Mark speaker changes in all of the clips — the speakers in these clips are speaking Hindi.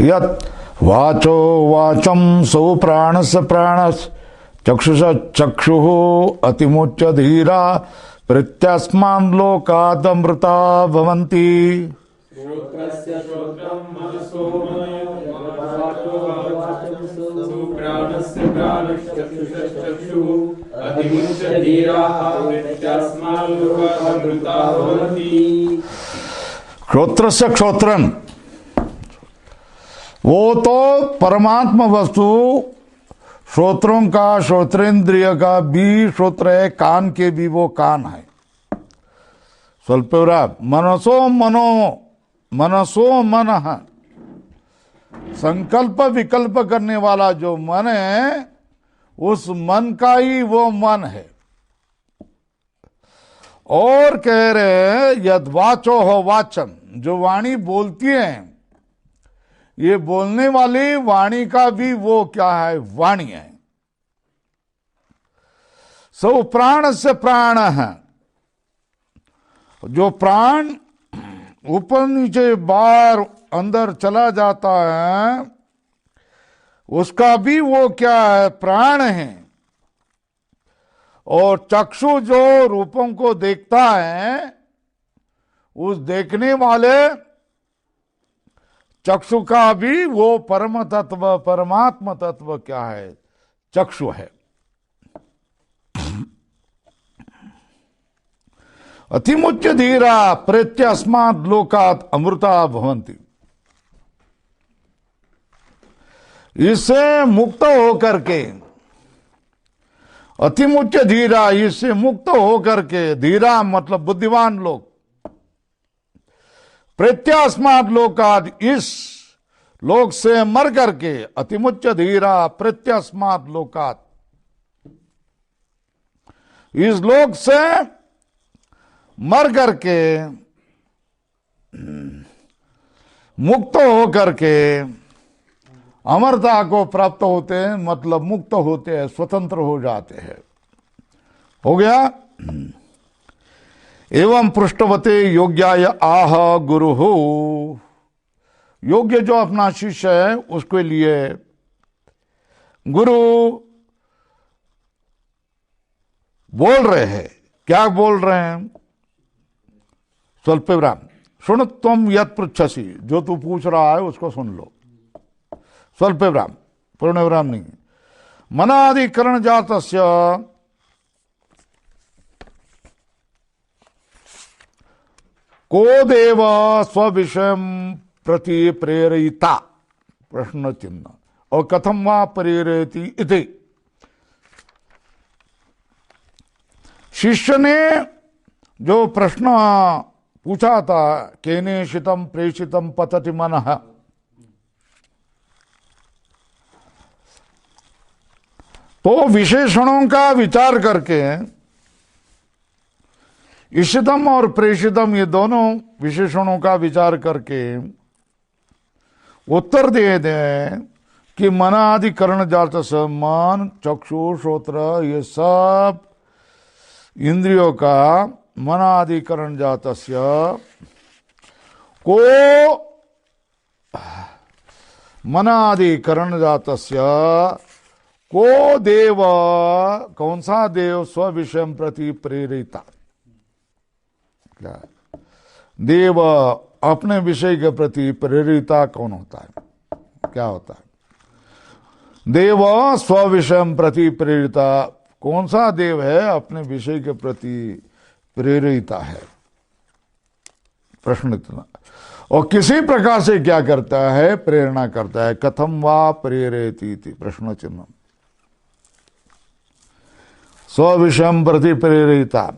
Speaker 1: यत् वाचो वाचं सौ प्राणस प्राणस चक्षुष चक्षुः अतिमुच्य धीरा प्रत्यस्मान् लोकादमृता भवन्ति।
Speaker 2: श्रोत्रस्य श्रोत्रं मनसो वाचो वाचं सौ प्राणस्य प्राणश्चक्षुश्चक्षुः अतिमुच्य धीराः प्रत्यस्मान् लोकादमृता भवन्ति।
Speaker 1: श्रोत्रस्य श्रोत्रम, वो तो परमात्मा वस्तु श्रोत्रों का, श्रोत्रेंद्रिय का भी श्रोत्र है, कान के भी वो कान है। स्वल्परा मनसो मनो मनसो मन, संकल्प विकल्प करने वाला जो मन है उस मन का ही वो मन है। और कह रहे यद वाचो हो वाचन, जो वाणी बोलती है, ये बोलने वाली वाणी का भी वो क्या है, वाणी है। सो प्राण से प्राण है, जो प्राण ऊपर नीचे बाहर अंदर चला जाता है उसका भी वो क्या है, प्राण है। और चक्षु जो रूपों को देखता है, उस देखने वाले चक्षु का भी वो परम तत्व, परमात्मा तत्व क्या है, चक्षु है। अतिमुच्य धीरा प्रत्यस्मात् लोकात् अमृता भवन्ति। इससे मुक्त होकर के, अतिमुच्य धीरा, इससे मुक्त होकर के, धीरा मतलब बुद्धिमान लोग, प्रत्यस्मात् लोकात्, इस लोक से मर करके, अतिमुच्य धीरा प्रत्यस्मात् लोकात्, इस लोक से मर करके, मुक्त होकर के अमरता को प्राप्त होते हैं, मतलब मुक्त होते हैं, स्वतंत्र हो जाते हैं। हो गया। एवं पृष्ठवते योग्याय आह गुरु हो, योग्य जो अपना शिष्य है उसके लिए गुरु बोल रहे हैं। क्या बोल रहे हैं? स्वल्पविराम सुन तुम यत् पृच्छसि, जो तू पूछ रहा है उसको सुन लो। स्वल्पविराम, पूर्ण विराम नहीं। मनाधिकरण जातस्य को देव स्विषय प्रति प्रेरयिता, प्रश्न चिन्ह। और कथम वा प्रेरयति इति। शिष्य ने जो प्रश्न पूछा था, केनेषितं प्रेषितं पतति मनः, तो विशेषणों का विचार करके, इशितम और प्रेषितम ये दोनों विशेषणों का विचार करके उत्तर दे दें कि मन आदि करण जात से, मन, चक्षु, श्रोत्र, ये सब इंद्रियों का मन आदि करण जातस्य को, मन आदि करण जातस्य को देव, कौन सा देव, स्व विषय प्रति प्रेरिता। क्या देव अपने विषय के प्रति प्रेरिता कौन होता है? क्या होता है? देव स्व विषय प्रति प्रेरिता, कौन सा देव है अपने विषय के प्रति प्रेरिता है? प्रश्न इतना। और किसी प्रकार से क्या करता है? प्रेरणा करता है। कथम वा प्रेरयति, प्रश्न चिन्ह। स्व विषय प्रति प्रेरिता,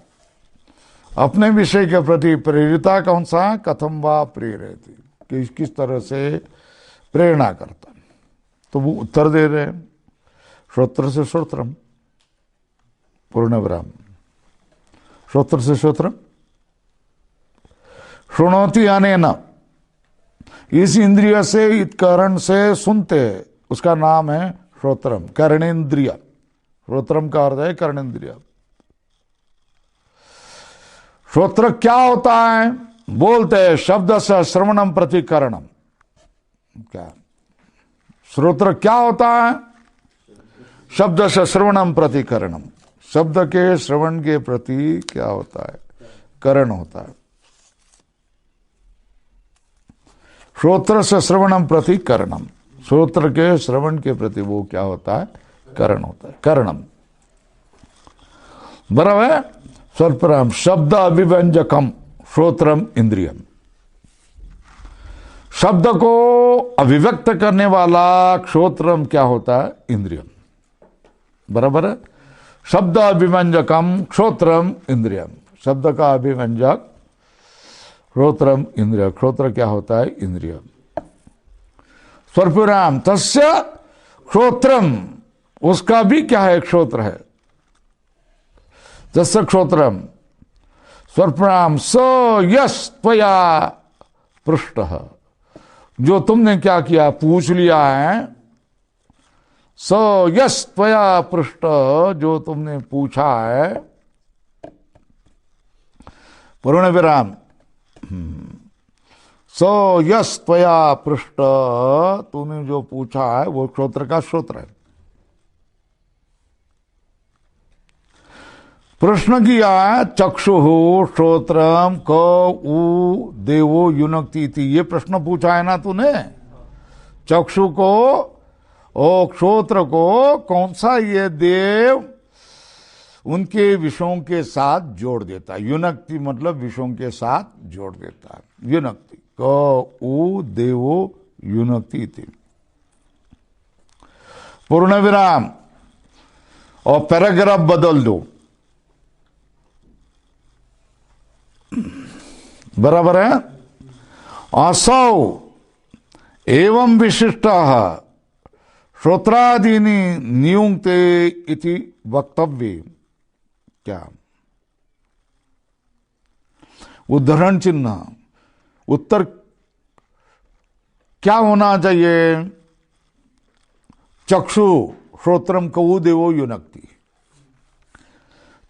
Speaker 1: अपने विषय के प्रति प्रेरिता कौन सा? कथम वा प्रेरयति, किस तरह से प्रेरणा करता। तो वो उत्तर दे रहे हैं, श्रोत्र से श्रोत्रम, पूर्ण विराम। श्रोत्र से श्रोत्रम, श्रुणोति अनेन, इस इंद्रिय से, इस करण से सुनते हैं, उसका नाम है श्रोत्रम, कर्णेन्द्रिय। श्रोत्रम का अर्थ है कर्णेन्द्रिय। श्रोत्र क्या होता है? बोलते हैं, शब्द से श्रवणम प्रति करणम। क्या श्रोत्र क्या होता है? शब्द से श्रवणम प्रतिकरणम, शब्द के श्रवण के प्रति क्या होता है? करण होता है। श्रोत्र से श्रवणम प्रति करणम, श्रोत्र के श्रवण के प्रति वो क्या होता है? करण होता है, करणम। बराबर है। स्वल्पराम शब्द अभिव्यंजकम श्रोत्रम इंद्रियम, शब्द को अभिव्यक्त करने वाला श्रोत्रम क्या होता है? इंद्रियम। बराबर है। शब्द अभिव्यंजकम श्रोत्रम इंद्रियम, शब्द का अभिव्यंजक श्रोत्रम इंद्रिय, श्रोत्र क्या होता है? इंद्रिय। स्वल्पराम तस्य श्रोत्रम, उसका भी क्या है? श्रोत्र है। तस्य श्रोत्रम स्वल्पराम स यस त्वया पृष्टः, जो तुमने क्या किया? पूछ लिया है। स यस त्वया पृष्ट, जो तुमने पूछा है। पूर्ण विराम स यस त्वया पृष्ट, तूने जो पूछा है वो श्रोत्र का श्रोत्र है। प्रश्न किया चक्षु श्रोत्रम क उ देवो युनक्ति थी, ये प्रश्न पूछा है ना तूने। चक्षु को और श्रोत्र को कौन सा ये देव उनके विषयों के साथ जोड़ देता है? युनक्ति मतलब विषयों के साथ जोड़ देता है। युनक्ति क उ देवो युनक्ति थी। पूर्ण विराम और पैराग्राफ बदल दो। बराबर है। असौ एवं विशिष्टः श्रोत्रादीनि नियुंक्ते इति वक्तव्ये, क्या उद्धरण चिन्ह उत्तर क्या होना चाहिए? चक्षु श्रोत्रम कऊ देवो युनक्ति,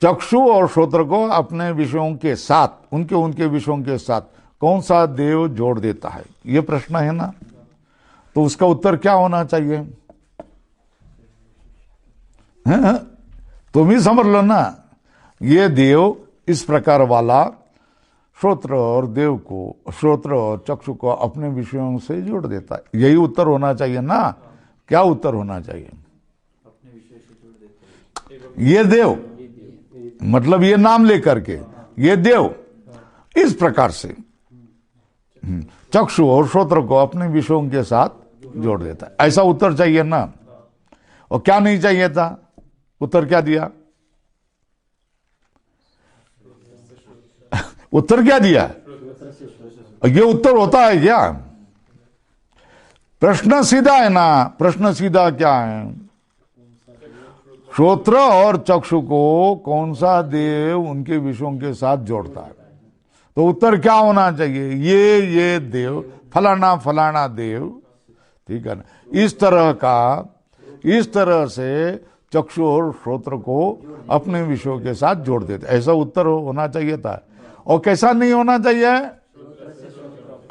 Speaker 1: चक्षु और श्रोत्र को अपने विषयों के साथ, उनके उनके विषयों के साथ कौन सा देव जोड़ देता है? ये प्रश्न है ना। तो उसका उत्तर क्या होना चाहिए? है? तुम ही समझ लो ना। ये देव इस प्रकार वाला श्रोत्र और देव को, श्रोत्र और चक्षु को अपने विषयों से जोड़ देता है। यही उत्तर होना चाहिए ना। क्या उत्तर होना चाहिए?
Speaker 2: अपने विषय से जोड़ देते हैं।
Speaker 1: ये देव मतलब ये नाम लेकर के, ये देव इस प्रकार से चक्षु और श्रोत्र को अपने विषयों के साथ जोड़ देता है। ऐसा उत्तर चाहिए ना। और क्या नहीं चाहिए था? उत्तर क्या दिया? उत्तर क्या दिया? ये उत्तर होता है क्या? प्रश्न सीधा है ना। प्रश्न सीधा क्या है? श्रोत्र और चक्षु को कौन सा देव उनके विषयों के साथ जोड़ता है? तो उत्तर क्या होना चाहिए? ये देव फलाना फलाना देव, ठीक है ना। इस तरह से चक्षु और श्रोत्र को अपने विषयों के साथ जोड़ देते, ऐसा उत्तर होना चाहिए था। और कैसा नहीं होना चाहिए?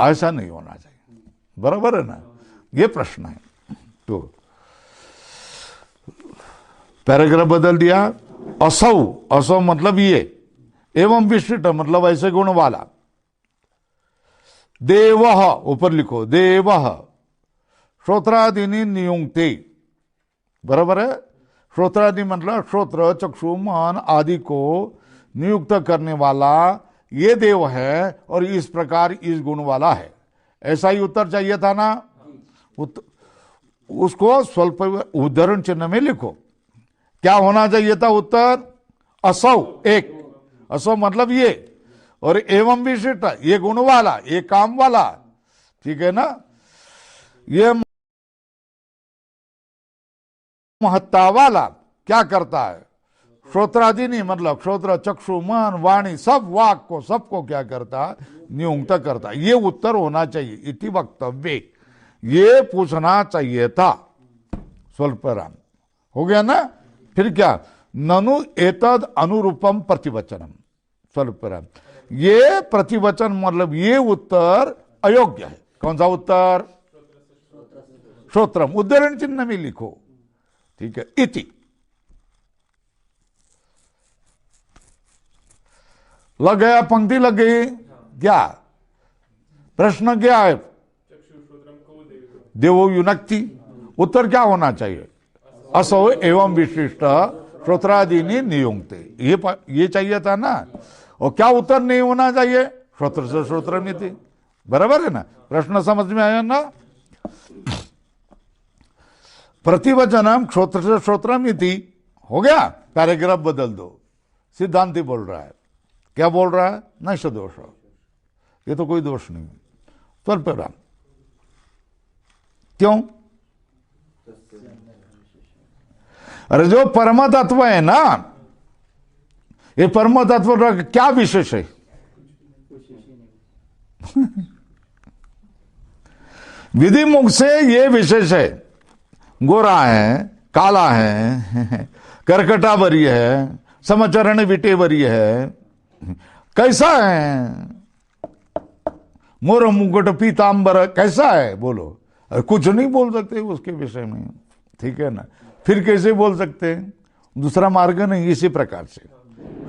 Speaker 1: ऐसा नहीं होना चाहिए। बराबर है ना। ये प्रश्न है। तो पैराग्राफ बदल दिया। असौ, असौ मतलब ये, एवं विशिष्ट मतलब ऐसे गुण वाला। देवः, ऊपर लिखो देवः श्रोत्रादीनि नियुंक्ते। बराबर है। श्रोत्रादि मतलब श्रोत्र चक्षु मन आदि को नियुक्त करने वाला ये देव है, और इस प्रकार इस गुण वाला है। ऐसा ही उत्तर चाहिए था ना। उसको स्वल्प उद्धरण चिन्ह में लिखो। क्या होना चाहिए था उत्तर? असौ, एक। असौ मतलब ये, और एवं विशिष्ट ये गुण वाला, ये काम वाला, ठीक है ना। ये महत्ता वाला क्या करता है? श्रोत्रादि नहीं मतलब श्रोत्र चक्षु मन वाणी सब वाक को, सबको क्या करता है? नियुक्त करता है। ये उत्तर होना चाहिए। इति वक्तव्य, ये पूछना चाहिए था। स्वल्पराम हो गया ना। फिर क्या? ननु एतद अनुरूपम प्रतिवचनम। स्वल्पराम, ये प्रतिवचन मतलब ये उत्तर अयोग्य है। कौन सा उत्तर? श्रोत्रम, उद्धरण चिन्ह में लिखो, ठीक है। इति लग गया, पंक्ति लग गई। क्या प्रश्न क्या है? देवो युनक्ति, उत्तर क्या होना चाहिए? असो एवं विशिष्ट श्रोत्रादीनि नियुक्ते, ये चाहिए था ना। और क्या उत्तर नहीं होना चाहिए? श्रोत्र से श्रोत्रमिति, बराबर है ना? प्रश्न समझ में आया ना? प्रतिवचनम श्रोत्र से श्रोत्रमिति हो गया, पैराग्राफ बदल दो। सिद्धांति बोल रहा है, क्या बोल रहा है? नैष दोष, ये तो कोई दोष नहीं। स्वल्पराम, क्यों? अरे जो परम तत्व है ना, ये परम तत्व का क्या विशेष है? विधि मुख से ये विशेष है, गोरा है, काला है, कर्कटावरीय है, समचरण विटेवरीय है, कैसा है? मोर मुकुट पीतांबर कैसा है? बोलो। अरे कुछ नहीं बोल सकते उसके विषय में, ठीक है ना? फिर कैसे बोल सकते हैं? दूसरा मार्ग नहीं, इसी प्रकार से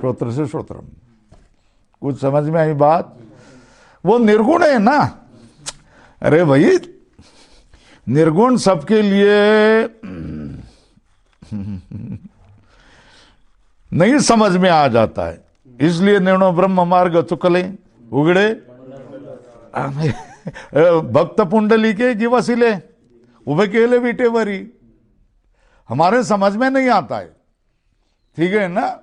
Speaker 1: श्रोत्र से श्रोत्रम। कुछ समझ में आई बात? वो निर्गुण है ना। अरे भाई, निर्गुण सबके लिए नहीं समझ में आ जाता है, इसलिए निर्णो ब्रह्म मार्ग चुकले उगड़े भक्त पुंडली के जीवसिले उभे केले बीटे वरी, हमारे समझ में नहीं आता है, ठीक है ना?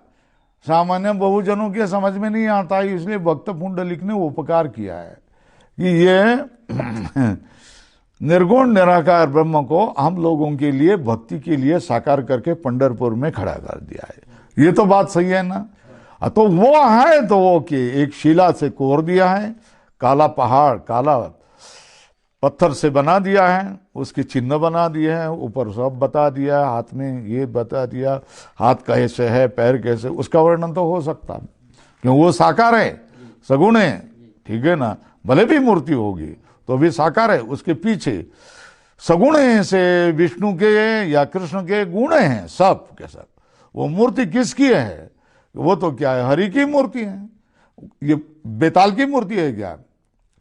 Speaker 1: सामान्य बहुजनों के समझ में नहीं आता है, इसलिए भक्त पुंडलिक ने उपकार किया है कि ये निर्गुण निराकार ब्रह्म को हम लोगों के लिए भक्ति के लिए साकार करके पंढरपुर में खड़ा कर दिया है। ये तो बात सही है ना? तो वो है तो वो कि एक शिला से कोर दिया है, काला पहाड़, काला पत्थर से बना दिया है, उसके चिन्ह बना दिए हैं, ऊपर सब बता दिया, हाथ में ये बता दिया, हाथ कैसे है, पैर कैसे, उसका वर्णन तो हो सकता है क्यों? वो साकार है, सगुण है, ठीक है ना? भले भी मूर्ति होगी तो भी साकार है, उसके पीछे सगुण से विष्णु के या कृष्ण के गुण हैं सब के सब। वो मूर्ति किसकी है? वो तो क्या है? हरि की मूर्ति है। ये बेताल की मूर्ति है क्या?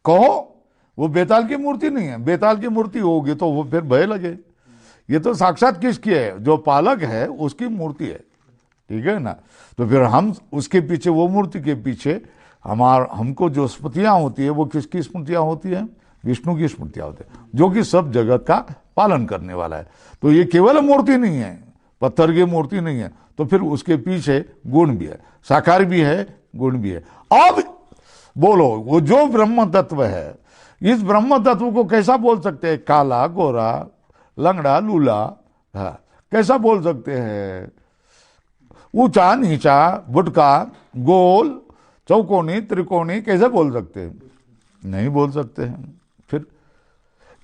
Speaker 1: कहो, वो बेताल की मूर्ति नहीं है। बेताल की मूर्ति होगी तो वो फिर भय लगे। ये तो साक्षात किसकी है? जो पालक है उसकी मूर्ति है, ठीक है ना? तो फिर हम उसके पीछे, वो मूर्ति के पीछे हमको जो स्मृतियां होती है वो किसकी स्मृतियां होती है? विष्णु की स्मृतियां होती है, जो कि सब जगत का पालन करने वाला है। तो ये केवल मूर्ति नहीं है, पत्थर की मूर्ति नहीं है, तो फिर उसके पीछे गुण भी है, साकार भी है, गुण भी है। अब बोलो, वो जो ब्रह्म तत्व है, इस ब्रह्म तत्व को कैसा बोल सकते हैं? काला, गोरा, लंगड़ा, लूला, हाँ, कैसा बोल सकते हैं? ऊंचा, नीचा, बुटका, गोल, चौकोनी, त्रिकोणी, कैसे बोल सकते हैं? नहीं बोल सकते हैं। फिर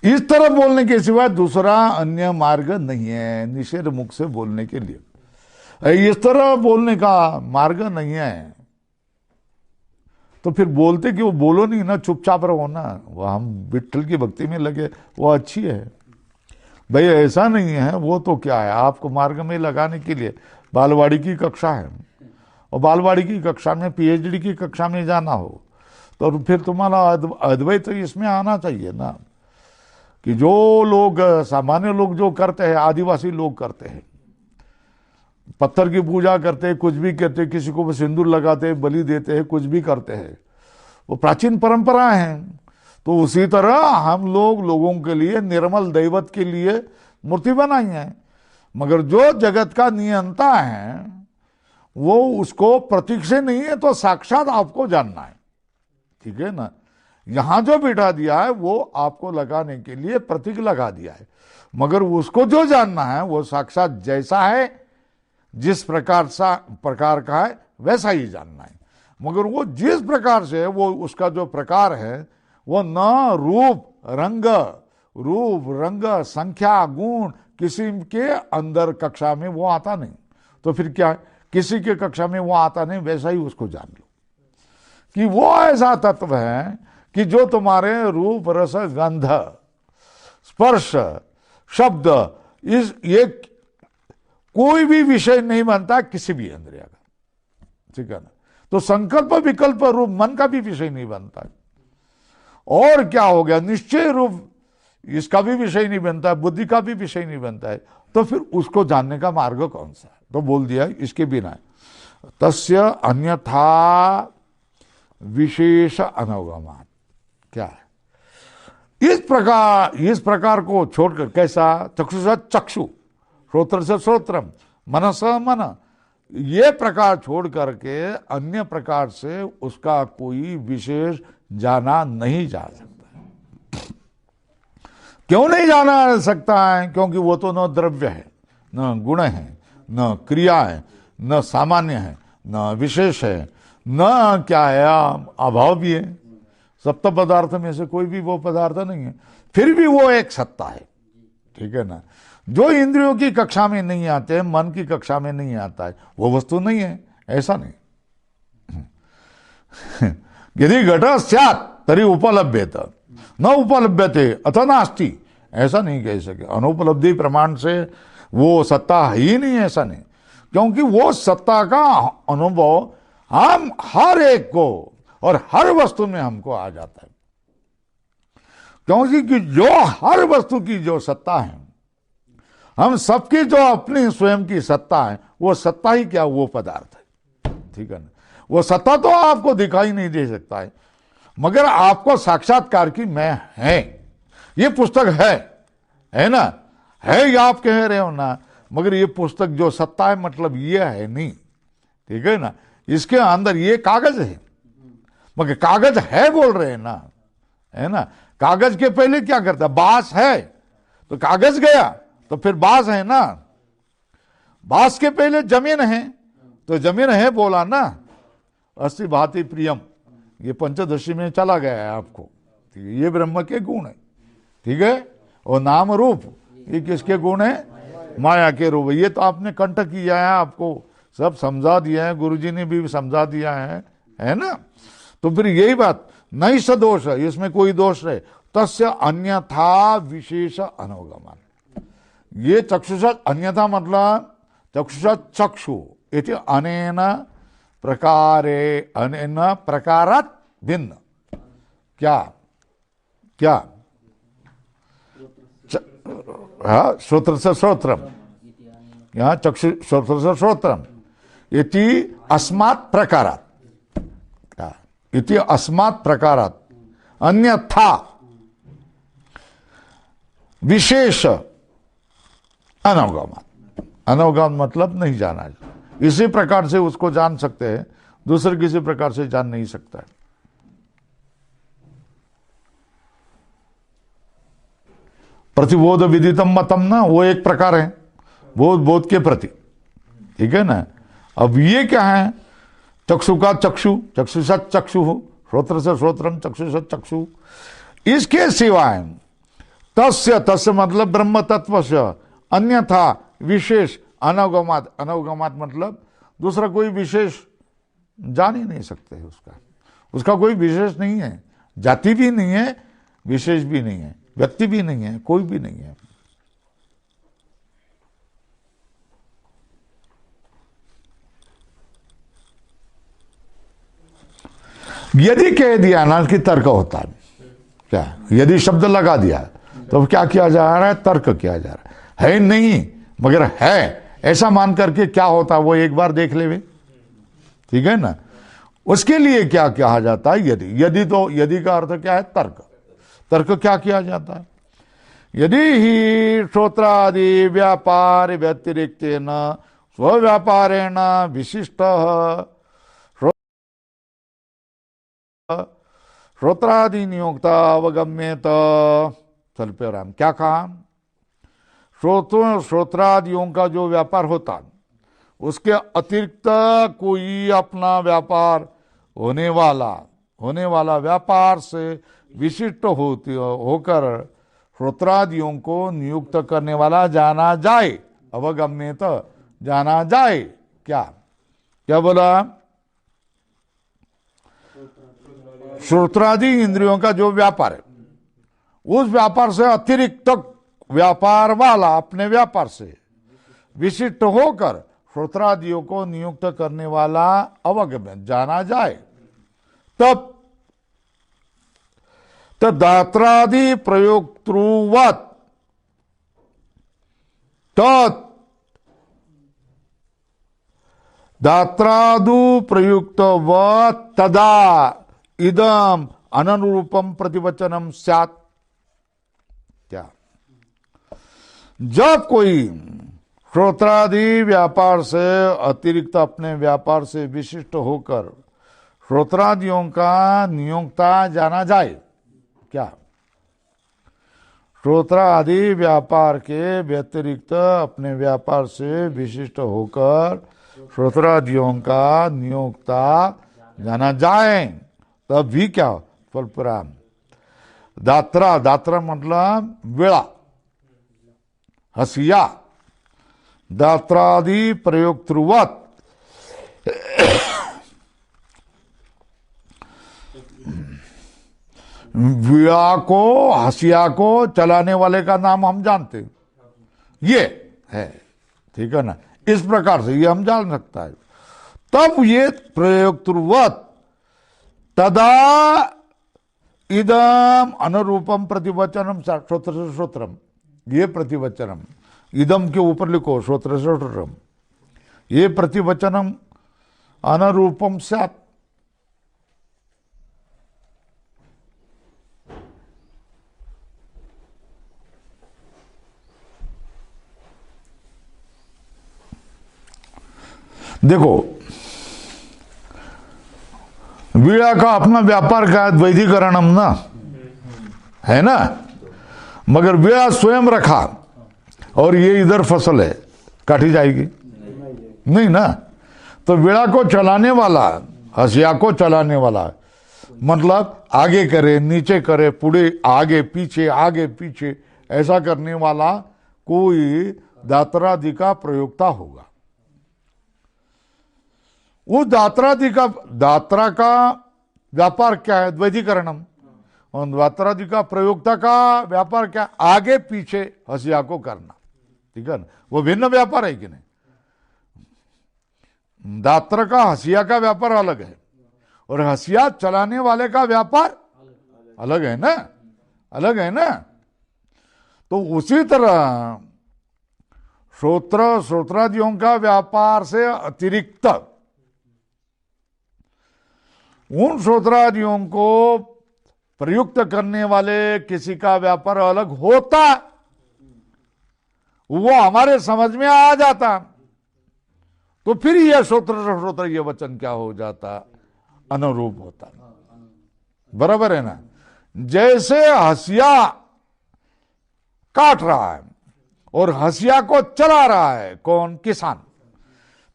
Speaker 1: इस तरह बोलने के सिवा दूसरा अन्य मार्ग नहीं है निषेध मुख से बोलने के लिए। इस तरह बोलने का मार्ग नहीं है तो फिर बोलते कि वो बोलो नहीं ना, चुपचाप रहो ना, वो हम विट्ठल की भक्ति में लगे, वो अच्छी है भाई। ऐसा नहीं है, वो तो क्या है, आपको मार्ग में लगाने के लिए बालवाड़ी की कक्षा है, और बालवाड़ी की कक्षा में पीएचडी की कक्षा में जाना हो तो फिर तुम्हारा अद्वैत तो इसमें आना चाहिए ना, कि जो लोग सामान्य लोग जो करते हैं, आदिवासी लोग करते हैं, पत्थर की पूजा करते हैं, कुछ भी करते हैं, किसी को सिंदूर लगाते हैं, बलि देते हैं, कुछ भी करते हैं, वो प्राचीन परंपराएं हैं। तो उसी तरह हम लोगों के लिए निर्मल दैवत के लिए मूर्ति बनाई है, मगर जो जगत का नियंता है वो उसको प्रतीक से नहीं है, तो साक्षात आपको जानना है, ठीक है ना? यहां जो बिठा दिया है वो आपको लगाने के लिए प्रतीक लगा दिया है, मगर उसको जो जानना है वो साक्षात जैसा है, जिस प्रकार का है वैसा ही जानना है। मगर वो जिस प्रकार से है, वो उसका जो प्रकार है वो न रूप रंग संख्या गुण किसी के अंदर कक्षा में वो आता नहीं। तो फिर क्या है? किसी के कक्षा में वो आता नहीं, वैसा ही उसको जान लो कि वो ऐसा तत्व है कि जो तुम्हारे रूप रस गंध स्पर्श शब्द, इस ये कोई भी विषय नहीं बनता किसी भी इंद्रिय का, ठीक है ना। तो संकल्प विकल्प रूप मन का भी विषय नहीं बनता है। और क्या हो गया, निश्चय रूप इसका भी विषय नहीं बनता है, बुद्धि का भी विषय नहीं बनता है। तो फिर उसको जानने का मार्ग कौन सा है? तो बोल दिया इसके बिना तस्य अन्यथा विशेष अनवगमात्। क्या है? इस प्रकार को छोड़कर, कैसा? चक्षुषा चक्षु, श्रोत्र से श्रोत्रम, मनस मन, ये प्रकार छोड़ करके अन्य प्रकार से उसका कोई विशेष जाना नहीं जा सकता। क्यों नहीं जाना जा सकता है? क्योंकि वो तो न द्रव्य है, न गुण है, न क्रिया है, न सामान्य है, न विशेष है, न क्या है, अभाव भी है। सप्त पदार्थ में से कोई भी वो पदार्थ नहीं है, फिर भी वो एक सत्ता है, ठीक है ना। जो इंद्रियों की कक्षा में नहीं आते, मन की कक्षा में नहीं आता है, वो वस्तु नहीं है, ऐसा नहीं। यदि घट स्यात् तरी उपलभ्येत, न उपलभ्यते अथ नास्ति, ऐसा नहीं कह सके। अनुपलब्धि प्रमाण से वो सत्ता है ही नहीं, ऐसा नहीं। क्योंकि वो सत्ता का अनुभव हम हर एक को और हर वस्तु में हमको आ जाता है। क्योंकि कि जो हर वस्तु की जो सत्ता है, हम सबकी जो अपनी स्वयं की सत्ता है, वो सत्ता ही क्या, वो पदार्थ है, ठीक है ना। वो सत्ता तो आपको दिखाई नहीं दे सकता है, मगर आपको साक्षात्कार की मैं है, ये पुस्तक है ना, है ये आप कह रहे हो ना, मगर ये पुस्तक जो सत्ता है मतलब ये है नहीं, ठीक है ना। इसके अंदर ये कागज है, मगर कागज है बोल रहे हैं ना, है ना। कागज के पहले क्या करता, बांस है तो कागज गया, तो फिर बांस है ना। बांस के पहले जमीन है तो जमीन है बोला ना। अस्ति भाति प्रियम, ये पंचदशी में चला गया है आपको, ठीक है। ये ब्रह्म के गुण है, ठीक है। और नाम रूप ये किसके गुण है? माया के रूप। ये तो आपने कंठ किया है, आपको सब समझा दिया है, गुरुजी ने भी समझा दिया है ना। तो फिर यही बात, नहीं स दोष, इसमें कोई दोष है। तस्य अन्यथा विशेष अनवगमन। ये चक्षुषा अन्यथा मतलब चक्षुषा चक्षु इति अनेन प्रकारे, अनेन प्रकारात् भिन्न। क्या क्या? श्रोत्र से श्रोत्रम, यहाँ चक्षु श्रोत्र से श्रोत्रम इति अस्मात् प्रकारात्, इति अस्मात् प्रकारात् अन्यथा विशेष अनवगमात्। अनवगम मतलब नहीं जाना, इसी प्रकार से उसको जान सकते हैं, दूसरे किसी प्रकार से जान नहीं सकता है। प्रतिबोध विदितम मतम ना, वो एक प्रकार है बोध के प्रति, ठीक है ना। अब ये क्या है? चक्षु का चक्षु, चक्षुषा चक्षु हो, श्रोत्र से श्रोत्रम, चक्षुषा चक्षु। इसके सिवाय तस्य, तस्य मतलब ब्रह्म तत्व से, अन्यथा विशेष अनवगमात्। अनवगमात् मतलब दूसरा कोई विशेष जान ही नहीं सकते उसका कोई विशेष नहीं है, जाति भी नहीं है, विशेष भी नहीं है, व्यक्ति भी नहीं है, कोई भी नहीं है। यदि कह दिया ना कि तर्क होता है, क्या यदि शब्द लगा दिया तो क्या किया जा रहा है? तर्क किया जा रहा है नहीं मगर है, ऐसा मान करके क्या होता है वो एक बार देख ले, ठीक है ना। उसके लिए क्या कहा जाता है? यदि। यदि तो यदि का अर्थ क्या है? तर्क। तर्क क्या किया जाता है? यदि ही श्रोत्रादि व्यापार व्यतिरिक्तेन स्वव्यापारेण विशिष्ट श्रोत्रादि नियोक्ता अवगम्येत। स्वल्पराम क्या कहा? श्रोत्रादियों का जो व्यापार होता उसके अतिरिक्त कोई अपना व्यापार होने वाला व्यापार से विशिष्ट होकर श्रोत्रादियों को नियुक्त करने वाला जाना जाए। अवगम्येत जाना जाए। क्या क्या बोला? श्रोत्रादि इंद्रियों का जो व्यापार है उस व्यापार से अतिरिक्त व्यापार वाला अपने व्यापार से विशिष्ट होकर श्रोत्रादियों को नियुक्त करने वाला अवगम्य जाना जाए, तब दात्रादि प्रयोक्तृवत् तत् दात्रादु प्रयुक्तवत् तदा इदम अनुरूपम प्रतिवचनम स्यात्। क्या? जब कोई श्रोत्रादि व्यापार से अतिरिक्त अपने व्यापार से विशिष्ट होकर श्रोत्रादियों का नियोक्ता जाना जाए, क्या? श्रोत्रादि व्यापार के व्यतिरिक्त अपने व्यापार से विशिष्ट होकर श्रोत्रादियों का नियोक्ता जाना जाए, तब भी क्या? फलपुराम दात्रा, दात्रा मतलब वेड़ा, हसिया, दात्रादि प्रयोक्तृवत् वीणा को, हसिया को चलाने वाले का नाम हम जानते हैं, ये है, ठीक है ना। इस प्रकार से ये हम जान सकता है। तब ये प्रयोक्तृवत् तदा इदम अनुरूपम प्रतिवचनम श्रोत्र से श्रोत्रम, ये प्रतिवचनम, इदम के ऊपर लिखो श्रोत्र से श्रोत्रम, ये प्रतिवचनम अनुरूपम स्यात्। देखो, वीणा का अपना व्यापार का वैधिकरणम ना है ना, मगर वीणा स्वयं रखा और ये इधर फसल है, काटी जाएगी नहीं ना। तो वीणा को चलाने वाला, हसिया को चलाने वाला, मतलब आगे करे नीचे करे, पुढे आगे पीछे ऐसा करने वाला कोई दात्रादि का प्रयोक्ता होगा। उस दात्रा का व्यापार क्या है? द्वैधीकरणम। और दात्रादि का प्रयोक्ता का व्यापार क्या? आगे पीछे हसिया को करना, ठीक है ना। वो भिन्न व्यापार है कि नहीं? दात्र का हसिया का व्यापार अलग है और हसिया चलाने वाले का व्यापार अलग है ना, अलग है ना। तो उसी तरह श्रोत्रादियों का व्यापार से अतिरिक्त उन श्रोत्रादियों को प्रयुक्त करने वाले किसी का व्यापार अलग होता, वो हमारे समझ में आ जाता, तो फिर यह श्रोत्र ये वचन क्या हो जाता? अनुरूप होता। बराबर है ना। जैसे हसिया काट रहा है और हसिया को चला रहा है कौन? किसान।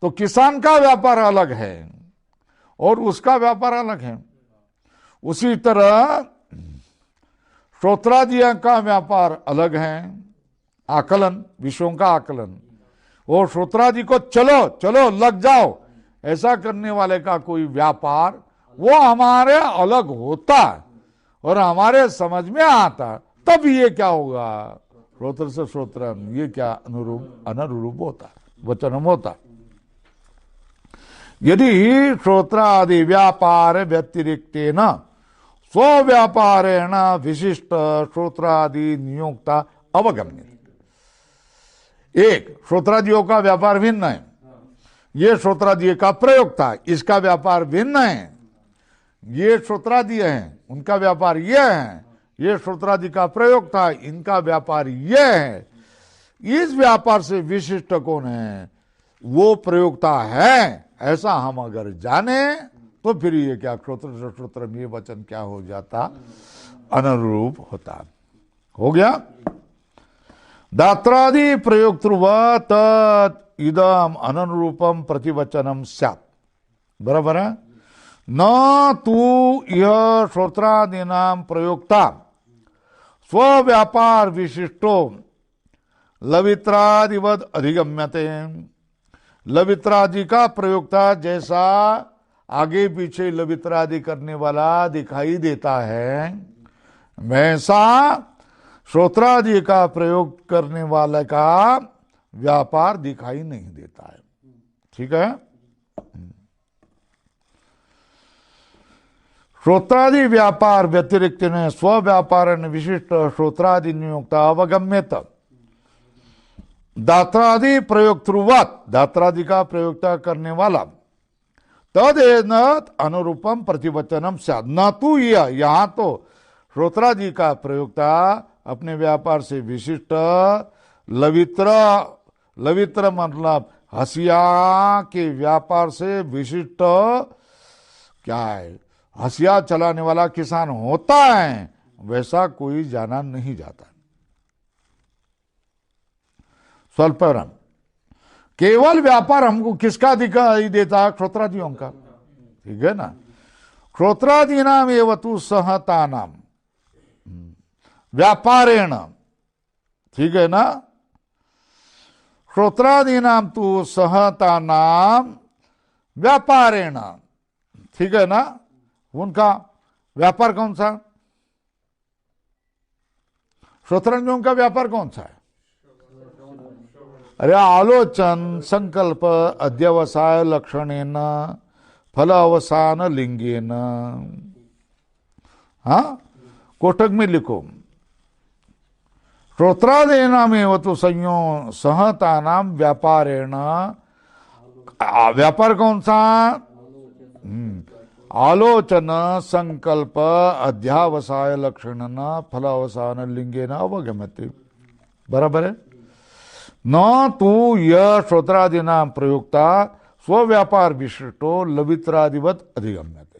Speaker 1: तो किसान का व्यापार अलग है और उसका व्यापार अलग है। उसी तरह श्रोत्रादियों का व्यापार अलग है, आकलन, विषयों का आकलन। और श्रोत्रादि को चलो चलो लग जाओ ऐसा करने वाले का कोई व्यापार, वो हमारे अलग होता और हमारे समझ में आता, तब ये क्या होगा? श्रोत्र से श्रोत्रम, ये क्या? अनुरूप होता, वचनम होता। यदि श्रोत्रादि व्यापार व्यतिरिक्तेन स्वव्यापारेण विशिष्ट श्रोत्रादि नियोक्ता अवगम्य। एक श्रोत्रादियों का व्यापार भिन्न है, ये श्रोत्रादि का प्रयोक्ता, इसका व्यापार भिन्न है। ये श्रोत्रादि हैं, उनका व्यापार ये है। ये श्रोत्रादि का प्रयोक्ता, इनका व्यापार ये है। इस व्यापार से विशिष्ट कौन है? वो प्रयोक्ता है, ऐसा हम अगर जाने तो फिर ये क्या? श्रोत्र ये वचन क्या हो जाता? अनुरूप होता। हो गया। दात्रादि प्रयोक्तृवत् तत् इदम अनुरूपम प्रतिवचनम स्यात्। बराबर है न? तू यह श्रोत्रादीनां प्रयोक्ता स्वव्यापार विशिष्टो लवित्रादिवद अधिगम्यते। लवित्रादि का प्रयोक्ता जैसा आगे पीछे लवित्रादि करने वाला दिखाई देता है, वैसा श्रोत्रादि का प्रयोग करने वाले का व्यापार दिखाई नहीं देता है। ठीक है। श्रोत्रादि व्यापार व्यतिरिक्त ने स्व व्यापार विशिष्ट श्रोत्रादि नियुक्त अवगम्यत दात्रादि प्रयोक्तृवत, दात्रादि का प्रयोक्ता करने वाला, तदेन अनुरूपम प्रतिवचनम स्यात्, न तो यह, यहां तो श्रोत्रादि का प्रयोक्ता अपने व्यापार से विशिष्ट लवित्र, लवित्र मतलब हसिया के व्यापार से विशिष्ट क्या है, हसिया चलाने वाला किसान होता है, वैसा कोई जाना नहीं जाता। स्वल्परम, केवल व्यापार हमको किसका दिखाई देता है? श्रोत्रादियों का। ठीक है ना। श्रोत्रादि नाम एवं तु सहता नाम व्यापारेण, ठीक है ना। श्रोत्रादि नाम तु सहता नाम व्यापारेण, ठीक है ना। उनका व्यापार कौन सा? श्रोत्रादियों का व्यापार कौन सा है? अरे आलोचन संकल्प अध्यवसाय लक्षणेन फल अवसान लिंगेन। हाँ, कोटक में लिखो, श्रोत्रादीनामेव तु संयो सहता नाम व्यापारेण, व्यापार कौन सा? आलोचन संकल्प अध्यावसाय लक्षणेन फल अवसान लिंगेन अवगम्यते। बराबर है। न तो यह श्रोत्रादीनाम प्रयुक्ता स्वव्यापार विशिष्टो लवित्रादिवत अधिगम्यते।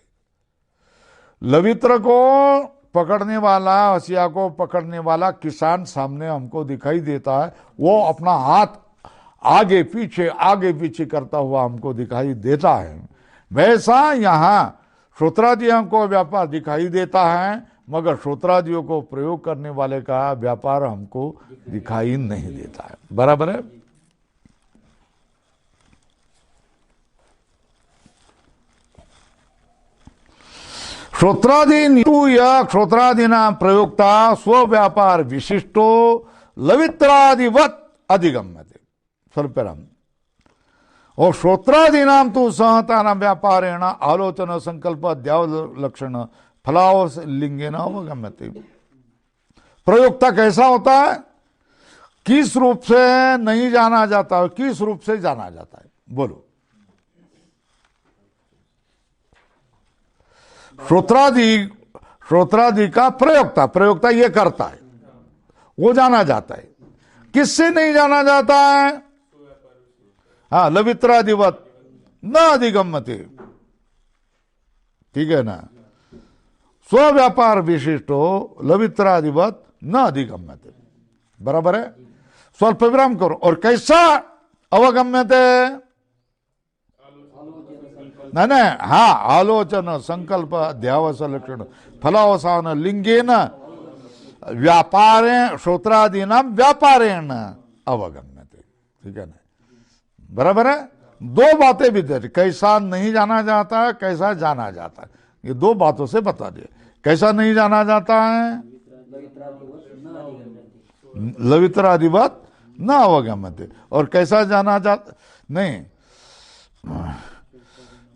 Speaker 1: लवित्र को पकड़ने वाला, हसिया को पकड़ने वाला किसान सामने हमको दिखाई देता है, वो अपना हाथ आगे पीछे करता हुआ हमको दिखाई देता है। वैसा यहाँ श्रोत्रादियों को व्यापार दिखाई देता है, मगर श्रोत्रादियों को प्रयोग करने वाले का व्यापार हमको दिखाई नहीं देता है। बराबर है। श्रोत्रादि तु यह श्रोत्रादिना प्रयोक्ता स्व व्यापार विशिष्टो लवित्रादिवत अधिगम्यते। स्वल्परम, और श्रोत्रादीनाम तो सहता नाम व्यापारेण आलोचन संकल्प अध्यावलक्षण फलावस लिंगेन अवगम्यते। प्रयोक्ता कैसा होता है? किस रूप से नहीं जाना जाता है, किस रूप से जाना जाता है? बोलो। श्रोत्रादि का प्रयोक्ता ये करता है, वो जाना जाता है। किससे नहीं जाना जाता है? हाँ, लवित्रादिवत न अधिगम्यते। ठीक है ना। स्व व्यापार विशिष्टो लवित्रादिवत न अधिगम्यते। बराबर है। स्वल्प विराम करो। और कैसा अवगम्यते? नहीं, हाँ, आलोचन संकल्प अध्यावस लक्षण फलावसान लिंगेन व्यापारे श्रोत्रादीनाम व्यापारेण अवगम्यते। ठीक है ना। बराबर है। दो बातें भी दे, कैसा नहीं जाना जाता है, कैसा जाना जाता है, ये दो बातों से बता दिए। कैसा नहीं जाना जाता है? लवित्रादिवत न अवगम्यते। और कैसा जाना जाता? नहीं,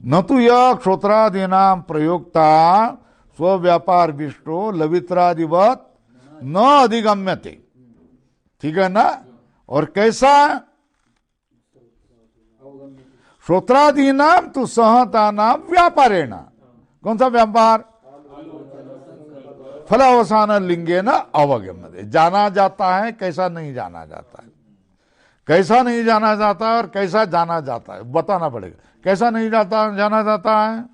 Speaker 1: न तो यह श्रोत्रादीनाम प्रयोक्ता स्व व्यापार विष्टो लवित्रादिवत न अधिगम्यते। ठीक है ना। और कैसा? श्रोत्रादीनाम तो सहता नाम व्यापारेण। कौन सा व्यापार? फलावसान लिंगेन अवगम्यते। जाना जाता है, कैसा नहीं जाना जाता है। कैसा नहीं जाना जाता है और कैसा जाना जाता है बताना पड़ेगा। कैसा नहीं जाना जाता है?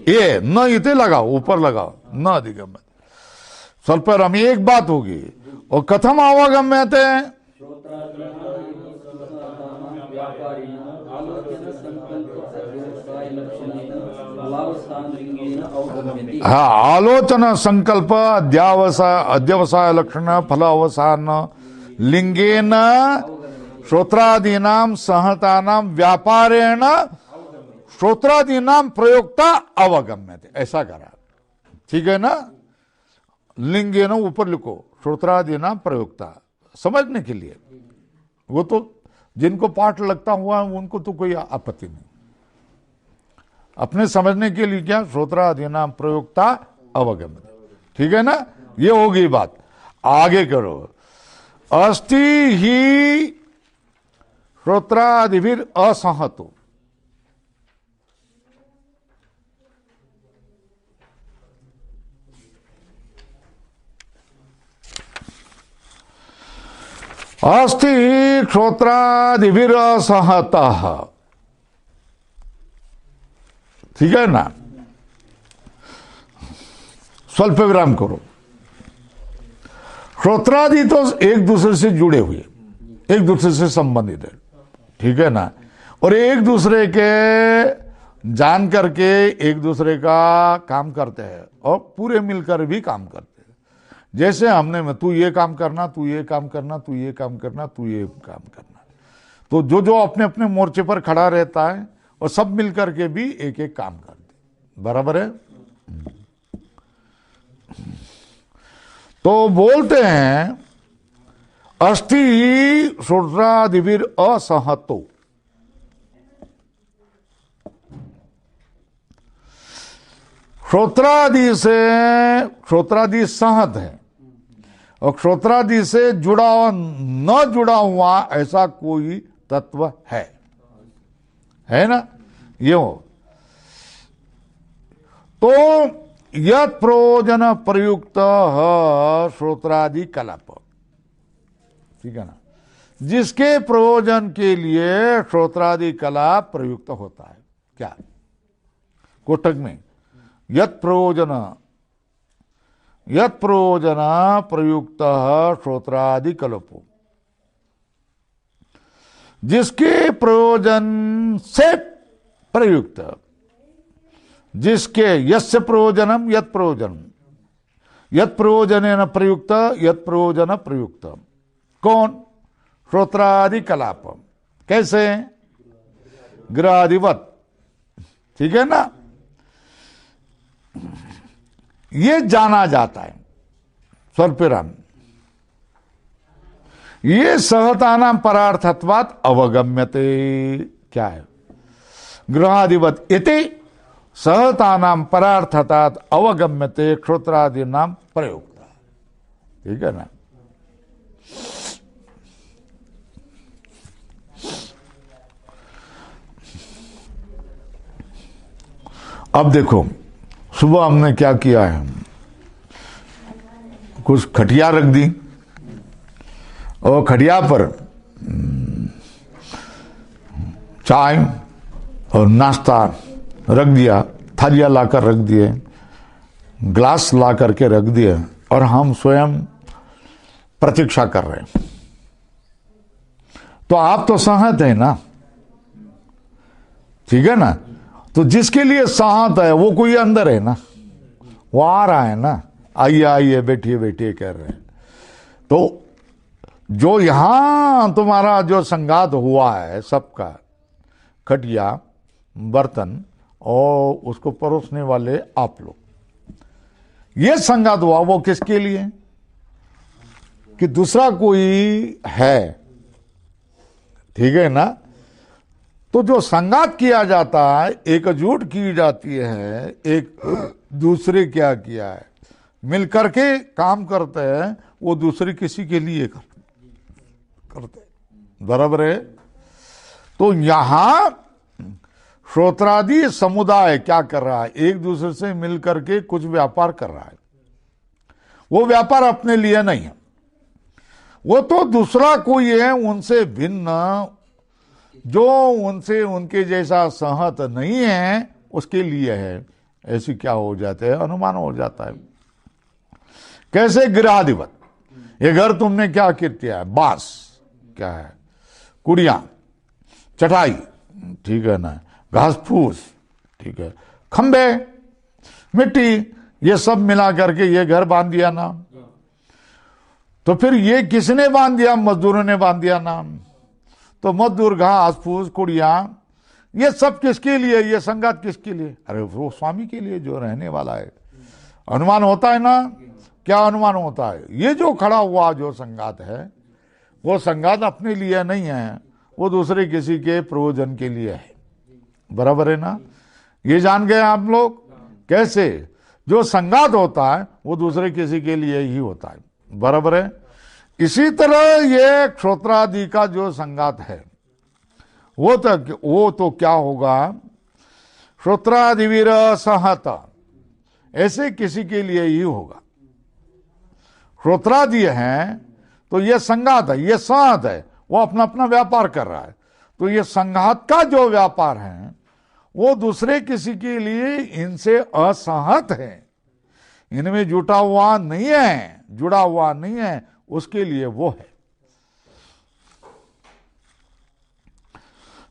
Speaker 1: ये न इते लगाओ, ऊपर लगाओ, न अधिगम्यते। स्वल्परम एक बात होगी। और कथम अवगम्यते? हाँ, आलोचन संकल्प अध्यवसाय लक्षण फल अवसान लिंगेन श्रोत्रादीनाम सहतानाम व्यापारेण श्रोत्रादीनाम प्रयोक्ता अवगम्यते, ऐसा करा। ठीक है ना, लिंगे ना ऊपर लिखो, श्रोत्रादीनाम प्रयोक्ता, समझने के लिए। वो तो जिनको पाठ लगता हुआ उनको तो कोई आपत्ति नहीं, अपने समझने के लिए क्या, श्रोत्रादीनाम प्रयोक्ता अवगम्यते। ठीक है ना, ये होगी बात। आगे करो, अस्ति ही श्रोत्रादिभिर असंहतो, अस्ति श्रोत्रादिभिर असंहतः। ठीक है ना, स्वल्प विराम करो। श्रोत्रादि तो एक दूसरे से जुड़े हुए, एक दूसरे से संबंधित है। ठीक है ना, और एक दूसरे के जान करके एक दूसरे का काम करते हैं और पूरे मिलकर भी काम करते हैं। जैसे हमने में तू ये काम करना, तू ये काम करना, तू ये काम करना, तू ये काम करना, तो जो जो अपने अपने मोर्चे पर खड़ा रहता है और सब मिलकर के भी एक एक काम करते, बराबर है। तो बोलते हैं अस्ति श्रोत्रादिभिर असंहतो, श्रोत्रादि से, श्रोत्रादि सहत है और श्रोत्रादि से जुड़ा हुआ न जुड़ा हुआ ऐसा कोई तत्व है ना, ये हो। तो यत् प्रयोजन प्रयुक्त श्रोत्रादि कलाप, ठीक है ना, जिसके प्रयोजन के लिए श्रोत्रादि कलाप प्रयुक्त होता है। क्या कोष्ठक में यत् प्रयोजन प्रयुक्त श्रोत्रादि कल्पो, जिसके प्रयोजन से प्रयुक्त, जिसके यस्य प्रयोजनम यत् प्रयोजन, यत् प्रयोजनेन प्रयुक्त, यत् प्रयोजन प्रयुक्त, कौन, श्रोत्रादि कलाप। कैसे, गृहादिवत। ठीक है ना, ये जाना जाता है स्वल्पिराम। ये सहतानाम परार्थत्वात् अवगम्यते, क्या है, गृहादिवत इति सहतानाम परार्थतात् अवगम्यते श्रोत्रादि नाम प्रयुक्त। ठीक है ना, अब देखो सुबह हमने क्या किया है, कुछ खटिया रख दी और खटिया पर चाय और नाश्ता रख दिया, थालियाँ लाकर रख दिए, ग्लास ला करके रख दिए और हम स्वयं प्रतीक्षा कर रहे हैं। तो आप तो सहत है ना, ठीक है ना। तो जिसके लिए सहत है वो कोई अंदर है ना, वो आ रहा है ना, आइए आइए बैठिए बैठिए कह रहे हैं। तो जो यहां तुम्हारा जो संगात हुआ है सबका, खटिया, बर्तन और उसको परोसने वाले आप लोग, ये संगात हुआ वो किसके लिए, कि दूसरा कोई है। ठीक है ना। तो जो संगात किया जाता है, एकजुट की जाती है, एक दूसरे क्या किया है, मिलकर के काम करते हैं, वो दूसरे किसी के लिए करते हैं, बराबर है। तो यहां श्रोत्रादि समुदाय क्या कर रहा है, एक दूसरे से मिलकर के कुछ व्यापार कर रहा है। वो व्यापार अपने लिए नहीं है, वो तो दूसरा कोई है उनसे भिन्न, जो उनसे उनके जैसा सहत नहीं है उसके लिए है। ऐसी क्या हो जाते हैं, अनुमान हो जाता है। कैसे, गृहाधिपत, ये घर तुमने क्या किया है, बांस क्या है, कुड़िया, चटाई, ठीक है ना, घास फूस, ठीक है, खंबे, मिट्टी, ये सब मिला करके ये घर बांध दिया ना। तो फिर ये किसने बांध दिया, मजदूरों ने बांध दिया ना। तो मजदूर, घास फूस, कुड़िया, ये सब किसके लिए, ये संगात किसके लिए? अरे वो स्वामी के लिए जो रहने वाला है। अनुमान होता है ना? क्या अनुमान होता है? ये जो खड़ा हुआ जो संगात है, वो संगात अपने लिए नहीं है, वो दूसरे किसी के प्रयोजन के लिए है। बराबर है ना? ये जान गए आप लोग? कैसे? जो संगात होता है वो दूसरे किसी के लिए ही होता है। बराबर है? इसी तरह ये क्षोत्रादि का जो संगात है वो तो क्या होगा? श्रोत्रादिवीर सहत, ऐसे किसी के लिए ही होगा। श्रोत्रादि है तो ये संगात है, ये सहत है, वो अपना अपना व्यापार कर रहा है। तो ये संघात का जो व्यापार है वो दूसरे किसी के लिए इनसे असहत है, इनमें जुटा हुआ नहीं है, उसके लिए वो है।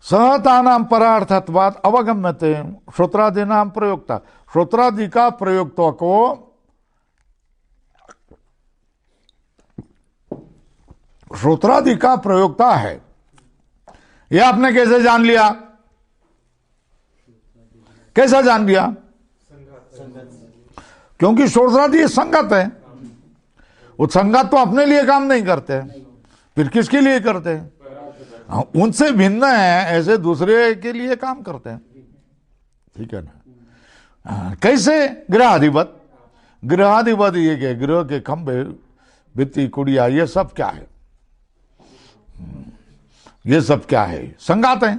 Speaker 1: सहतानाम परार्थत्वात् अवगम्यते श्रोत्रादि नाम प्रयोक्ता। श्रोत्रादि का प्रयोक्ता को श्रोत्रादि का प्रयोक्ता है, यह आपने कैसे जान लिया? कैसा जान लिया? क्योंकि श्रोत्रादि संगत है। वो संगत तो अपने लिए काम नहीं करते, फिर किसके लिए करते हैं? उनसे भिन्न है, ऐसे दूसरे के लिए काम करते हैं। ठीक है ना? कैसे? गृहाधिपत। गृहाधिपत ये के गृह के खंभे, भित्ति, कुड़िया, ये सब क्या है? ये सब क्या है? संगात है।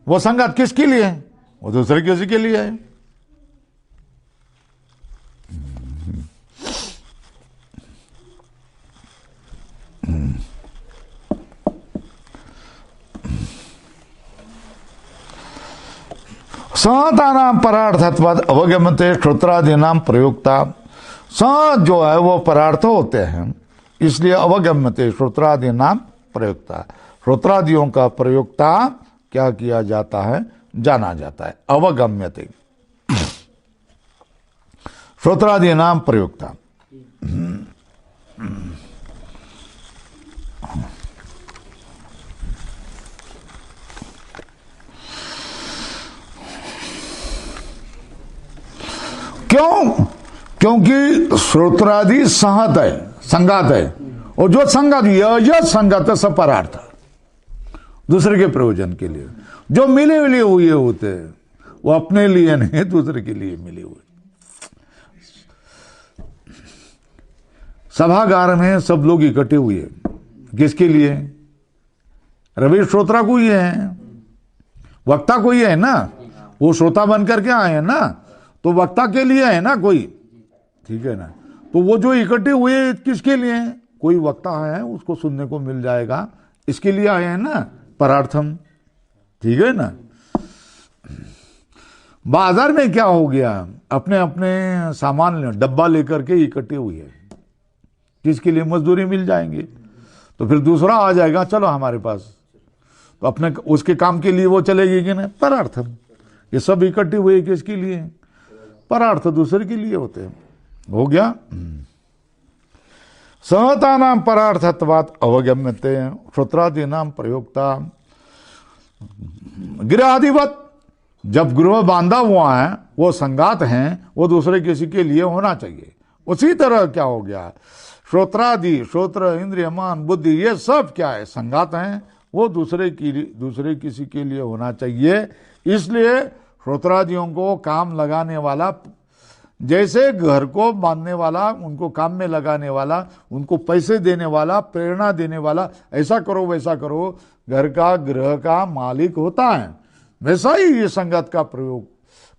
Speaker 1: वो संगात किसके लिए है? वो दूसरे किसी के लिए है। सहतानाम परार्थत्वाद अवगम्यते श्रोत्रादीनाम प्रयोक्ता। सह जो है वो परार्थ होते हैं, इसलिए अवगम्यते श्रोत्रादीनाम प्रयोक्ता। श्रोत्रादियों का प्रयोक्ता क्या किया जाता है? जाना जाता है। अवगम्यते श्रोत्रादीनाम प्रयोक्ता। क्यों? क्योंकि श्रोत्रादि सहत है, संगात है, और जो संगात यह संगात है सपरार्थ, दूसरे के प्रयोजन के लिए। जो मिले मिले हुए होते हैं वो अपने लिए नहीं, दूसरे के लिए मिले हुए। सभागार में सब लोग इकट्ठे हुए, किसके लिए? रवि श्रोता को ही है, वक्ता को ही है ना, वो श्रोता बन करके आए हैं ना, तो वक्ता के लिए है ना कोई। ठीक है ना? तो वो जो इकट्ठे हुए किसके लिए हैं? कोई वक्ता है, उसको सुनने को मिल जाएगा, इसके लिए आए हैं ना, परार्थम। ठीक है ना? बाजार में क्या हो गया? अपने अपने सामान डब्बा लेकर के इकट्ठे हुए हैं, किसके लिए? मजदूरी मिल जाएंगे, तो फिर दूसरा आ जाएगा, चलो हमारे पास, तो अपने उसके काम के लिए वो चलेगी कि नहीं? परार्थम। ये सब इकट्ठे हुए किसके लिए? परार्थ दूसरे के लिए होते हैं। हो गया? सहतानाम परार्थत्वात् अवगम्यते श्रोत्रादीनाम प्रयोक्ता। गृहाधिपत, जब गृह बांधा हुआ है, वो संगात हैं, वो दूसरे किसी के लिए होना चाहिए। उसी तरह क्या हो गया? श्रोत्रादि, श्रोत्र, इंद्रिय, मन, बुद्धि, ये सब क्या है? संगात हैं, वो दूसरे किसी के लिए होना चाहिए। इसलिए श्रोत्रादियों को काम लगाने वाला, जैसे घर को बांधने वाला, उनको काम में लगाने वाला, उनको पैसे देने वाला, प्रेरणा देने वाला, ऐसा करो वैसा करो, घर का, गृह का मालिक होता है, वैसा ही ये संगत का प्रयोग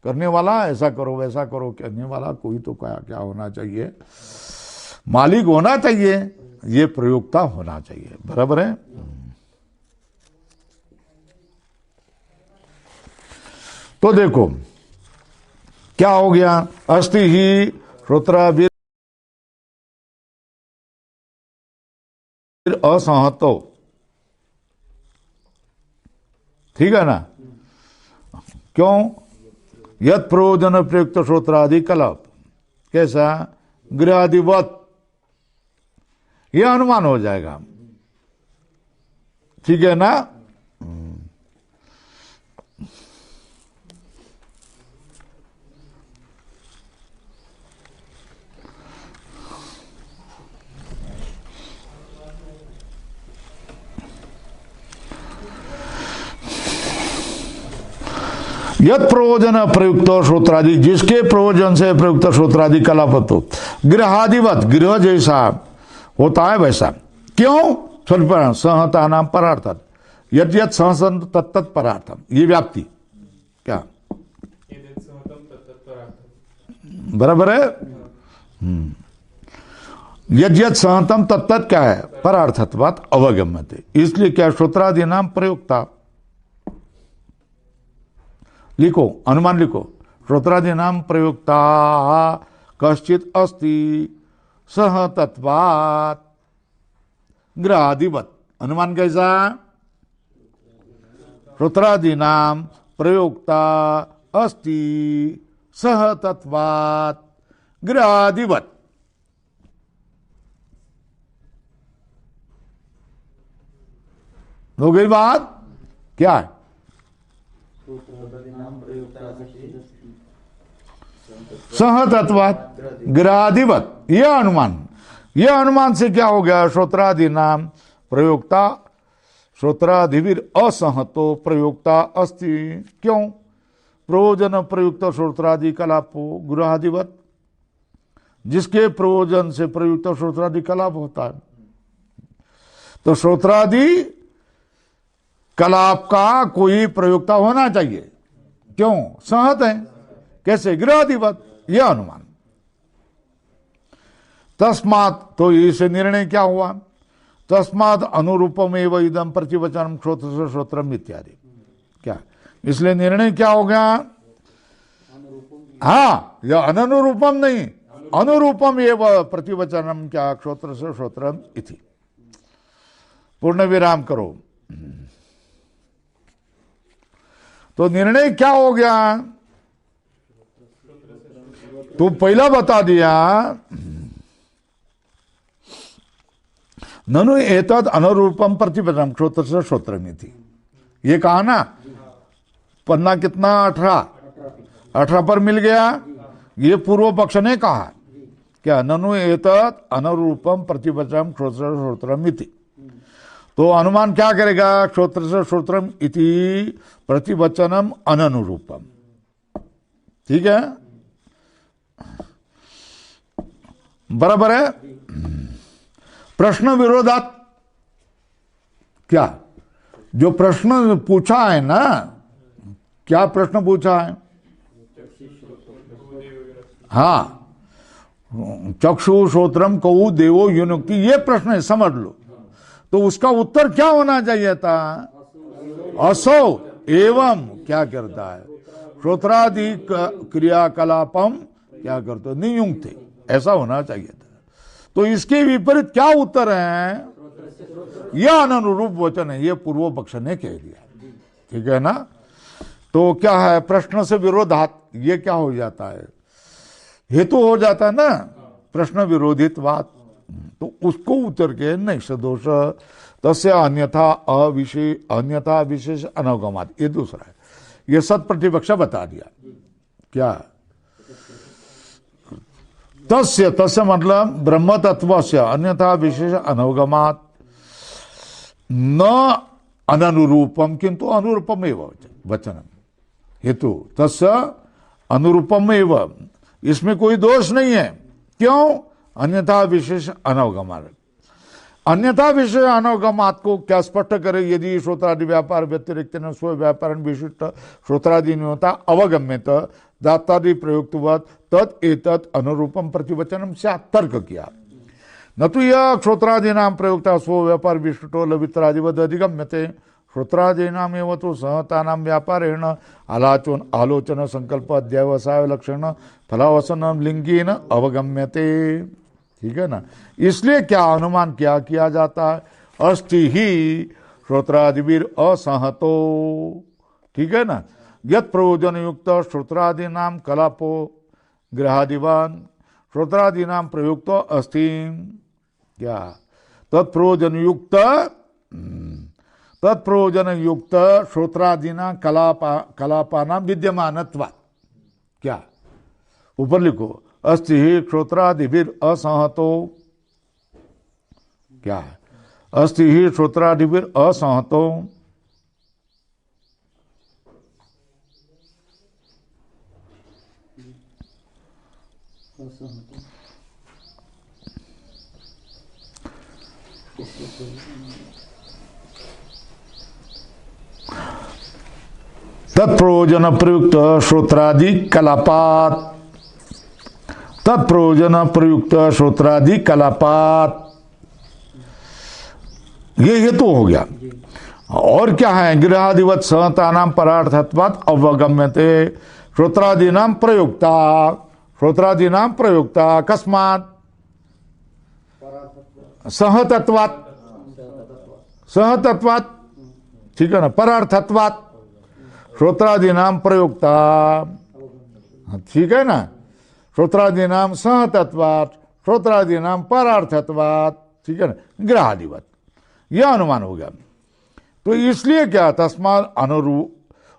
Speaker 1: करने वाला, ऐसा करो वैसा करो कहने वाला कोई तो क्या होना चाहिए? मालिक होना चाहिए, ये प्रयोक्ता होना चाहिए। बराबर है? तो देखो क्या हो गया? अस्ति ही श्रोत्राभिर असहतो। ठीक है ना? क्यों? यद प्रयोजन प्रयुक्त श्रोत्रादि कलप। कैसा? गृहाधिपत, यह अनुमान हो जाएगा। ठीक है ना? यद प्रयोजन प्रयुक्त श्रोत्रादि, जिसके प्रयोजन से प्रयुक्त श्रोत्रादि कलापतो गृहादिवत, गृह जैसा होता है वैसा। क्यों? सहता नाम परार्थम, यद यद सहसन तत्त परार्थम, ये व्याप्ति क्या बराबर है? यद यद सहतम तत्त क्या है? परार्थत्वात् अवगम्यते। इसलिए क्या श्रोत्रादि नाम प्रयुक्ता, लिखो, अनुमान लिखो, श्रोत्रादि नाम प्रयुक्ता कश्चित अस्ति सह तत्वात् ग्रहादिवत। अनुमान कैसा? श्रोत्रादि नाम प्रयुक्ता अस्ति सह तत्वात् ग्रहादिवत। हो गई बात? क्या है? सह तत्वात् ग्रहादिवत, यह अनुमान। यह अनुमान से क्या हो गया? श्रोत्रादि नाम प्रयोक्ता श्रोत्रादिवीर असहतो प्रयोक्ता अस्ति। क्यों? प्रयोजन प्रयुक्त श्रोत्रादि कलापो गृहादिवत, जिसके प्रयोजन से प्रयुक्त श्रोत्रादि कलाप होता है। तो श्रोत्रादि कलाप का कोई प्रयोक्ता होना चाहिए। क्यों? सहत है। कैसे? गृहादिवत, यह अनुमान। तस्मात्, तो इसे निर्णय क्या हुआ? तस्मात् अनुरूपम एवं इदम प्रतिवचनम श्रोत्र से श्रोत्रम इत्यादि। क्या? इसलिए निर्णय क्या हो गया? हाँ, यह अनुरूपम नहीं, अनुरूपम एवं प्रतिवचनम क्या श्रोत्र से श्रोत्रम इति। पूर्ण विराम करो। तो निर्णय क्या हो गया? तो पहला बता दिया, ननु एतद अनुरूपम प्रतिपदम श्रोत्र से श्रोत्रमिति। ये कहा ना, पन्ना कितना? 18 पर मिल गया। ये पूर्व पक्ष ने कहा क्या? ननु एतद अनुरूपम प्रतिपदम श्रोत्र से श्रोत्रमिति। तो अनुमान क्या करेगा? श्रोत्र से श्रोत्रम इति प्रतिवचनम अननुरूपम। ठीक है, बराबर है। प्रश्न विरोधात, क्या जो प्रश्न पूछा है ना, क्या प्रश्न पूछा है? हाँ, चक्षु श्रोत्रम कौ देवो युनुक्ति, ये प्रश्न है, समझ लो। तो उसका उत्तर क्या होना चाहिए था? असौ एवं क्या करता है? श्रोत्रादि क्रियाकलापम क्या करते? नियुंक्ते, ऐसा होना चाहिए था। तो इसके विपरीत क्या उत्तर है? यह अनुरूप वचन है, यह पूर्व पक्ष ने कह दिया। ठीक है ना? तो क्या है? प्रश्न से विरोधात, ये क्या हो जाता है? हेतु हो जाता है ना, प्रश्न विरोधित बात। तो उसको उतर के नहीं सदोष तस्य अन्यथा अविशेष, अन्यथा विशेष अनवगमात, ये दूसरा है। ये सत प्रतिपक्ष बता दिया। क्या? तस्य, तस्य मतलब ब्रह्म तत्व से अन्यथा विशेष अनवगमात न अनुरूपम किंतु अनुरूपम एवं वचनम हेतु तस्य अनुरूपम एवं, इसमें कोई दोष नहीं है। क्यों? अन्यथा विशेष अनवगमात। अन्यथा विशेष अनवगमात को क्या स्पष्ट करे? यदि श्रोत्रादि व्यापार व्यतिरिक्त न स्व व्यापार विशिष्ट श्रोत्रादि नहीं होता अवगम्यत दातादि प्रयुक्तवत तत् एतत् अनुरूपम प्रतिवचनम से तर्क किया। न तो यह श्रोत्रादि नाम प्रयुक्ता स्व व्यापार विशिष्टो लवित्रादिवद अधिगम्यते श्रोत्रादि नाम एवं तो सहता नाम व्यापारेण आलोचन संकल्प अध्यावसाय लक्षण फलावसन लिंगेन अवगम्यते। ठीक है ना? इसलिए क्या अनुमान क्या किया जाता है? अस्ति ही श्रोत्रादिवीर असहतो। ठीक है ना? यत प्रयोजन युक्त श्रोत्रादि नाम कलापो गृहादिवान श्रोत्रादि नाम प्रयुक्त अस्ति। क्या? तत्प्रयोजन युक्त श्रोत्रादिना कलापानाम विद्यमानत्वात्। क्या? ऊपर लिखो, अस्ति ही श्रोत्रादिभिर असहतो। क्या है? अस्ति ही श्रोत्रादिभिर असहतो। तत्प्रयोजन प्रयुक्त श्रोत्रादि कलापात, तत्प्रयोजन प्रयुक्त श्रोत्रादि कलापात, ये हेतु हो गया। और क्या है? गृहादिवत सहता नाम परार्थत्वात् अवगम्यते श्रोत्रादीनाम प्रयुक्ता, श्रोत्रादीनाम प्रयुक्ता कस्मात् सहतत्वात्, सहतत्वात्, ठीक है ना, परार्थत्वात् श्रोत्रादीनाम प्रयुक्ता, ठीक है ना, श्रोत्रादीनाम सहतत्वात् श्रोत्रादीनाम परार्थत्वात्, ठीक है ना, गृहादिवत, यह अनुमान हो गया। तो इसलिए क्या, तस्मात्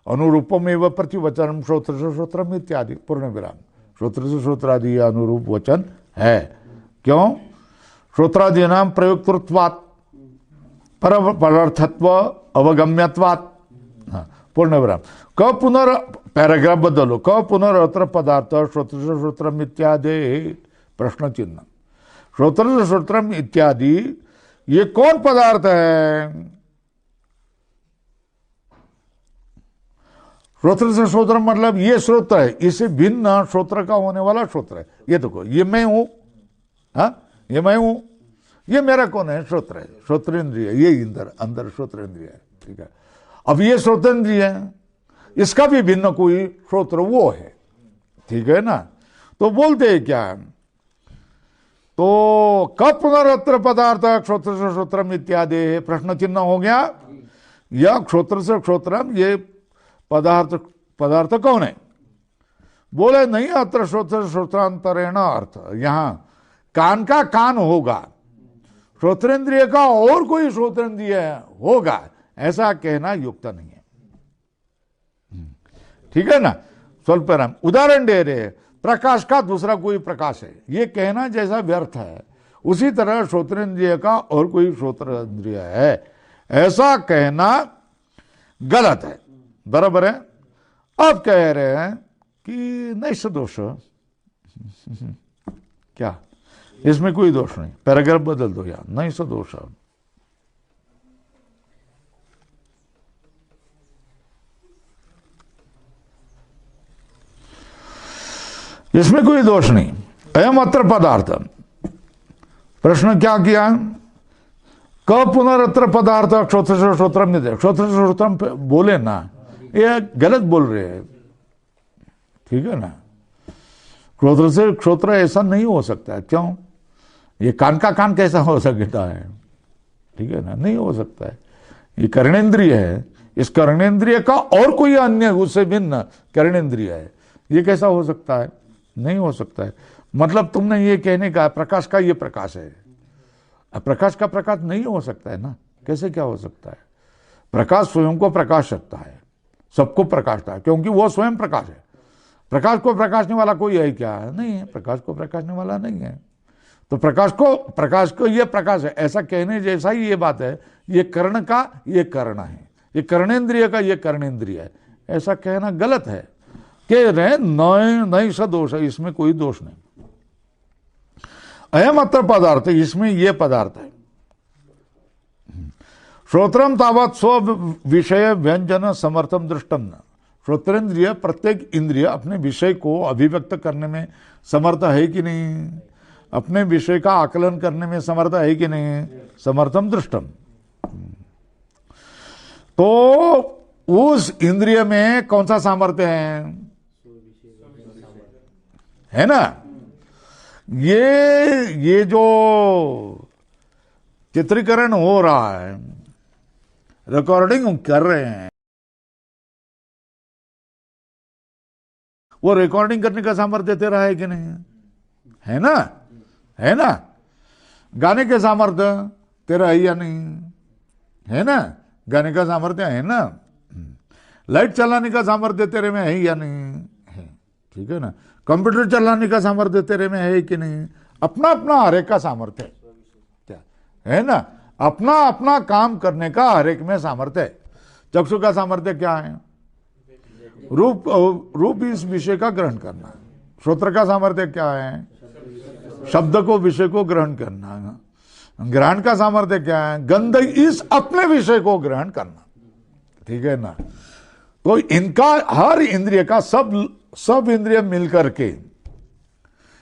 Speaker 1: अनुरूपमेव प्रतिवचनम श्रोत्र से श्रोत्रम इत्यादि, पूर्ण विराम, श्रोत्र से श्रोत्रादि अनुरूप वचन है। क्यों? श्रोत्रादीनाम प्रयुक्तत्वात् परार्थत्व अवगम्यत्वात्, पूर्ण विराम। क पुनर, पैराग्राफ बदलो, क पुनरअत्र पदार्थ श्रोत्र से श्रोत्रम इत्यादि, प्रश्न चिन्ह। श्रोत्र से श्रोत्रम इत्यादि ये कौन पदार्थ है? श्रोत्र से श्रोत्र मतलब ये श्रोत्र है, इससे भिन्न श्रोत्र का होने वाला श्रोत्र है। ये देखो, ये मैं हूं, हाँ, ये मैं हूं, ये मेरा कौन है? श्रोत्र है, श्रोत्रेंद्रिय, ये अंदर श्रोत्रेंद्रिय है, ठीक है। अब ये श्रोतेंद्रिय है, इसका भी भिन्न कोई श्रोत्र वो है, ठीक है ना। तो बोलते हैं क्या, तो कब पुनरअत्र पदार्थ श्रोत्र से श्रोत्रम इत्यादि, प्रश्न चिन्ह हो गया। यह श्रोत्र से श्रोत्रम, ये पदार्थ कौन है? बोले नहीं, अत्र श्रोत्र श्रोत्रांतरेण अर्थ, यहां कान का कान होगा, श्रोत्रेंद्रिय का और कोई श्रोत्रेंद्रिय होगा, ऐसा कहना युक्त नहीं है, ठीक है ना। स्वल्पराम उदाहरण दे रहे, प्रकाश का दूसरा कोई प्रकाश है, ये कहना जैसा व्यर्थ है, उसी तरह श्रोत्रेंद्रिय का और कोई श्रोत्रेंद्रिय है, ऐसा कहना गलत है, बराबर है। अब कह रहे हैं कि नैष दोष, क्या इसमें कोई दोष नहीं, पैराग्राफ बदल दो यार, नैष दोष, इसमें कोई दोष नहीं। अयम अत्र पदार्थ, प्रश्न क्या किया, क पुनरअत्र पदार्थ श्रोत्र से श्रोत्रम, श्रोत्र से श्रोत्रम बोले ना, ये गलत बोल रहे हैं, ठीक है ना। श्रोत्र से श्रोत्र ऐसा नहीं हो सकता है, क्यों? ये कान का कान कैसा हो सकता है, ठीक है ना, नहीं हो सकता है। ये कर्णेंद्रिय है, इस कर्णेंद्रिय का और कोई अन्य उससे भिन्न कर्णेंद्रिय है, ये कैसा हो सकता है? नहीं हो सकता है। मतलब तुमने ये कहने का प्रकाश का ये प्रकाश है, प्रकाश का प्रकाश नहीं हो सकता है ना, कैसे क्या हो सकता है? प्रकाश स्वयं को प्रकाश सकता है, सबको प्रकाशता है, क्योंकि वो स्वयं प्रकाश है। प्रकाश को प्रकाशने वाला कोई है क्या? नहीं है, प्रकाश को प्रकाशने वाला नहीं है। तो प्रकाश को ये प्रकाश है, ऐसा कहने जैसा ही ये बात है। ये कर्ण का ये कर्ण है, ये कर्णेंद्रिय का ये कर्णेंद्रिय है, ऐसा कहना गलत है। कह रहे नहीं सा दोष है, इसमें कोई दोष नहीं। अयम अत्र पदार्थ, इसमें यह पदार्थ है। श्रोत्रम तावत स्व विषय व्यंजन समर्थम दृष्टम न, श्रोत्रेंद्रिय प्रत्येक इंद्रिय अपने विषय को अभिव्यक्त करने में समर्थ है कि नहीं, अपने विषय का आकलन करने में समर्थ है कि नहीं, समर्थम दृष्टम। तो उस इंद्रिय में कौन सा सामर्थ्य है ना। ये जो चित्रीकरण हो रहा है, रिकॉर्डिंग कर रहे हैं, वो रिकॉर्डिंग करने का सामर्थ्य तेरा है कि नहीं, है ना, है ना। गाने के सामर्थ्य तेरा है या नहीं, है ना, गाने का सामर्थ्य है ना। लाइट चलाने का सामर्थ्य तेरे में है या नहीं है, ठीक है ना। कंप्यूटर चलाने का सामर्थ्य तेरे में है कि नहीं, अपना अपना हर एक का सामर्थ्य है, क्या है ना, अपना अपना काम करने का हर एक में सामर्थ्य है। चक्षु का सामर्थ्य क्या है? रूप इस विषय का ग्रहण करना, श्रोत्र का सामर्थ्य क्या है? शब्द को, विषय को ग्रहण करना। ग्रहण का सामर्थ्य क्या है? गंध इस अपने विषय को ग्रहण करना। ठीक है ना? तो इनका हर इंद्रिय का सब इंद्रिय मिलकर के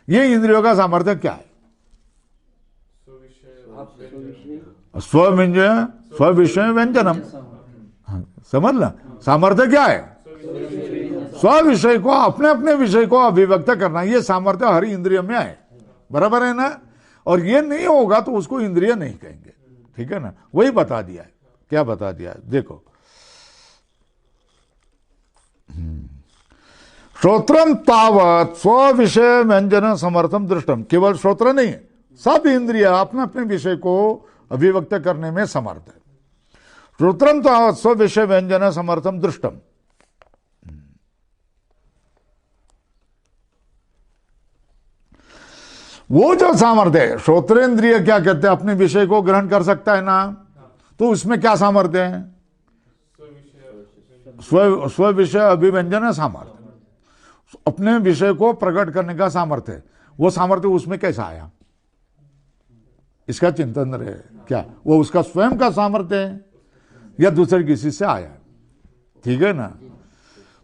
Speaker 1: ये इंद्रियों का सामर्थ्य क्या है? स्व विषय व्यंजनम। समझ ला, सामर्थ्य क्या है? स्व विषय को, अपने अपने विषय को अभिव्यक्त करना। ये सामर्थ्य हर इंद्रिय में है। बराबर है ना? और ये नहीं होगा तो उसको इंद्रिय नहीं कहेंगे। ठीक है ना? वही बता दिया है। क्या बता दिया है? देखो, श्रोत्रम तावत स्व विषय व्यंजन समर्थम दृष्टम। केवल श्रोत्र नहीं है, सब इंद्रिय अपने अपने विषय को अभिव्यक्त करने में समर्थ है। श्रोत्रम तावत स्व विषय व्यंजन समर्थम दृष्टम। वो जो सामर्थ्य है, श्रोत्रेंद्रिय क्या कहते हैं? अपने विषय को ग्रहण कर सकता है ना? तो उसमें क्या सामर्थ्य है? स्व विषय अभिव्यंजन सामर्थ्य, अपने विषय को प्रकट करने का सामर्थ्य है। वो सामर्थ्य उसमें कैसा आया? इसका चिंतन रहे। क्या वो उसका स्वयं का सामर्थ्य है या दूसरे किसी से आया? ठीक है ना?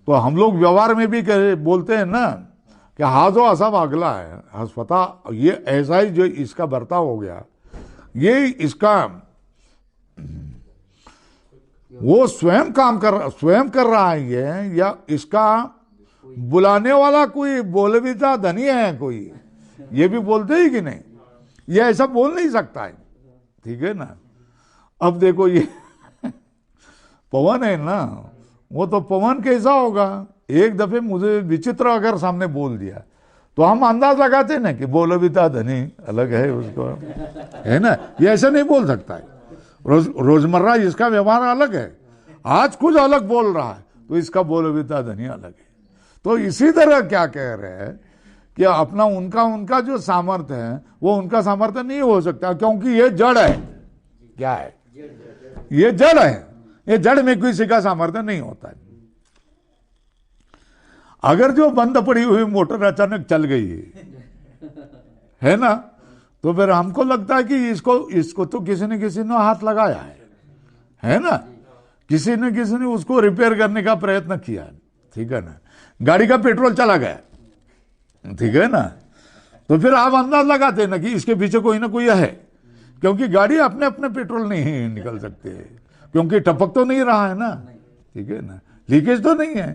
Speaker 1: तो हम लोग व्यवहार में भी बोलते हैं ना कि हा जो असा वागला है, हा स्वतः ये ऐसा ही जो इसका बर्ताव हो गया, ये इसका वो स्वयं स्वयं कर रहा है ये, या इसका बुलाने वाला कोई बोलविता धनी है कोई, ये भी बोलते ही कि नहीं? ये ऐसा बोल नहीं सकता है। ठीक है ना? अब देखो ये पवन है ना, वो तो पवन कैसा होगा? एक दफे मुझे विचित्र अगर सामने बोल दिया तो हम अंदाज लगाते ना कि बोलविता धनी अलग है उसको, है ना? ये ऐसा नहीं बोल सकता है। रोजमर्रा इसका व्यवहार अलग है, आज कुछ अलग बोल रहा है तो इसका बोलविता धनी अलग है। तो इसी तरह क्या कह रहे हैं कि अपना उनका जो सामर्थ्य है वो उनका सामर्थ्य नहीं हो सकता, क्योंकि ये जड़ है। क्या है? ये जड़ है। ये जड़ में किसी का सामर्थ्य नहीं होता है। अगर जो बंद पड़ी हुई मोटर अचानक चल गई है ना, तो फिर हमको लगता है कि इसको तो किसी ने हाथ लगाया है ना? किसी ने उसको रिपेयर करने का प्रयत्न किया है। ठीक है ना? गाड़ी का पेट्रोल चला गया, ठीक है ना? तो फिर आप अंदाज लगाते हैं ना कि इसके पीछे कोई ना कोई है, क्योंकि गाड़ी अपने अपने पेट्रोल नहीं निकल सकते, क्योंकि टपक तो नहीं रहा है ना। ठीक है ना? लीकेज तो नहीं है।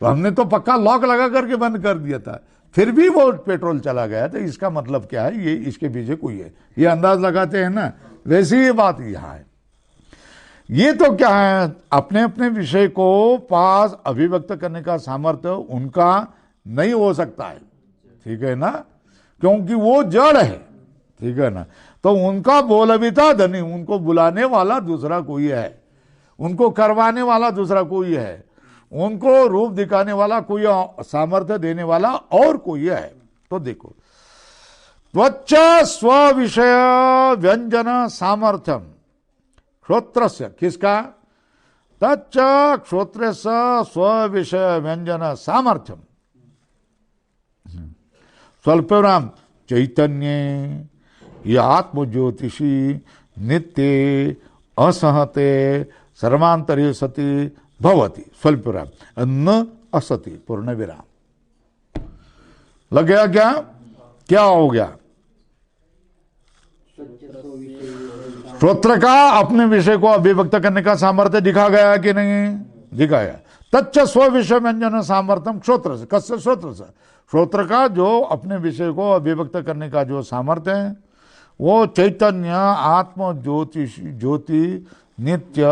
Speaker 1: तो हमने तो पक्का लॉक लगा करके बंद कर दिया था, फिर भी वो पेट्रोल चला गया। तो इसका मतलब क्या है? ये इसके पीछे कोई है, ये अंदाज लगाते हैं ना। वैसी ही बात यहाँ है। ये तो क्या है? अपने अपने विषय को पास अभिव्यक्त करने का सामर्थ्य उनका नहीं हो सकता है। ठीक है ना? क्योंकि वो जड़ है। ठीक है ना? तो उनका बोलविता धनी, उनको बुलाने वाला दूसरा कोई है, उनको करवाने वाला दूसरा कोई है, उनको रूप दिखाने वाला कोई, सामर्थ्य देने वाला और कोई है। तो देखो, त्वच्च स्व विषय व्यंजन सामर्थ्यम श्रोत्रस्य, किसका? तच्च श्रोत्रस्य स्व विषय व्यंजन सामर्थ्यम स्वल्पराम चैतन्ये ये आत्मज्योतिषी नित्य असहते सर्वांतरे सति भवति स्वल्पराम न असति पूर्ण विराम। लग गया क्या? क्या हो गया? श्रोत्र का अपने विषय को अभिव्यक्त करने का सामर्थ्य दिखा गया कि नहीं? दिखाया। तच्च स्व विषय व्यंजन सामर्थ्यम श्रोत्र से, कस्य? श्रोत्र से। श्रोत्र का जो अपने विषय को अभिव्यक्त करने का जो सामर्थ्य है वो चैतन्य आत्म ज्योति नित्य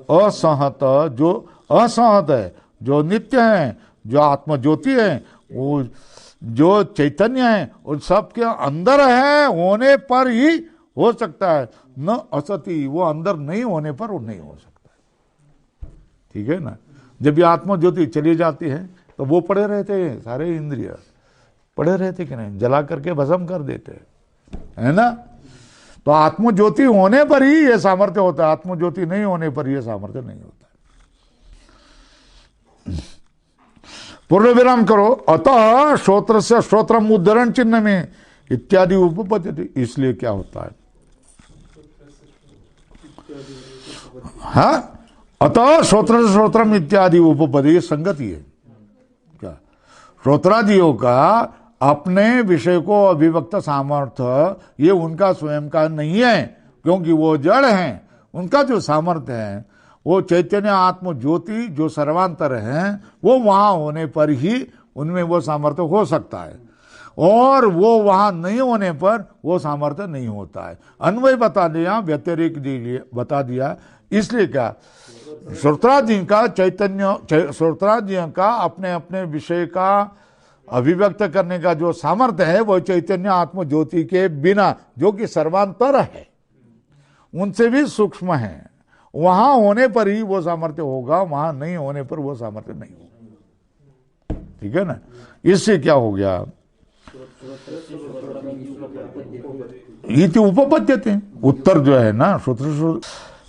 Speaker 1: असहत, जो असहत है, जो नित्य है, जो आत्म ज्योति है, वो जो चैतन्य है, उन सब के अंदर है होने पर ही हो सकता है। न असति, वो अंदर नहीं होने पर वो नहीं हो सकता। ठीक है ना? जब ये आत्म ज्योति चली जाती है तो वो पड़े रहते हैं, सारे इंद्रिय पड़े रहते कि नहीं, जला करके भस्म कर देते हैं, है ना? तो आत्म ज्योति होने पर ही ये सामर्थ्य होता है, आत्म ज्योति नहीं होने पर यह सामर्थ्य नहीं होता। पूर्ण विराम करो। अतः श्रोत्र से श्रोत्रम उद्धरण चिन्ह में इत्यादि उपपद्यते। इसलिए क्या होता है, हाँ, अतः श्रोत्र से श्रोत्रम इत्यादि उपपदे, ये संगति है क्या, श्रोत्रादियों का अपने विषय को अभिव्यक्त सामर्थ्य ये उनका स्वयं का नहीं है, क्योंकि वो जड़ हैं। उनका जो सामर्थ्य है वो चैतन्य आत्म ज्योति जो सर्वांतर है, वो वहां होने पर ही उनमें वो सामर्थ्य हो सकता है, और वो वहां नहीं होने पर वो सामर्थ्य नहीं होता है। अन्वय बता दिया, व्यतिरिक बता दिया। इसलिए क्या, श्रोत्रादि का चैतन्य, श्रोत्रादि का अपने अपने विषय का अभिव्यक्त करने का जो सामर्थ्य है वो चैतन्य आत्म ज्योति के बिना, जो कि सर्वांतर है, उनसे भी सूक्ष्म है, वहां होने पर ही वो सामर्थ्य होगा, वहां नहीं होने पर वो सामर्थ्य नहीं होगा। ठीक है ना। इससे क्या हो गया, इति उपपद्यते, उत्तर जो है ना श्रुति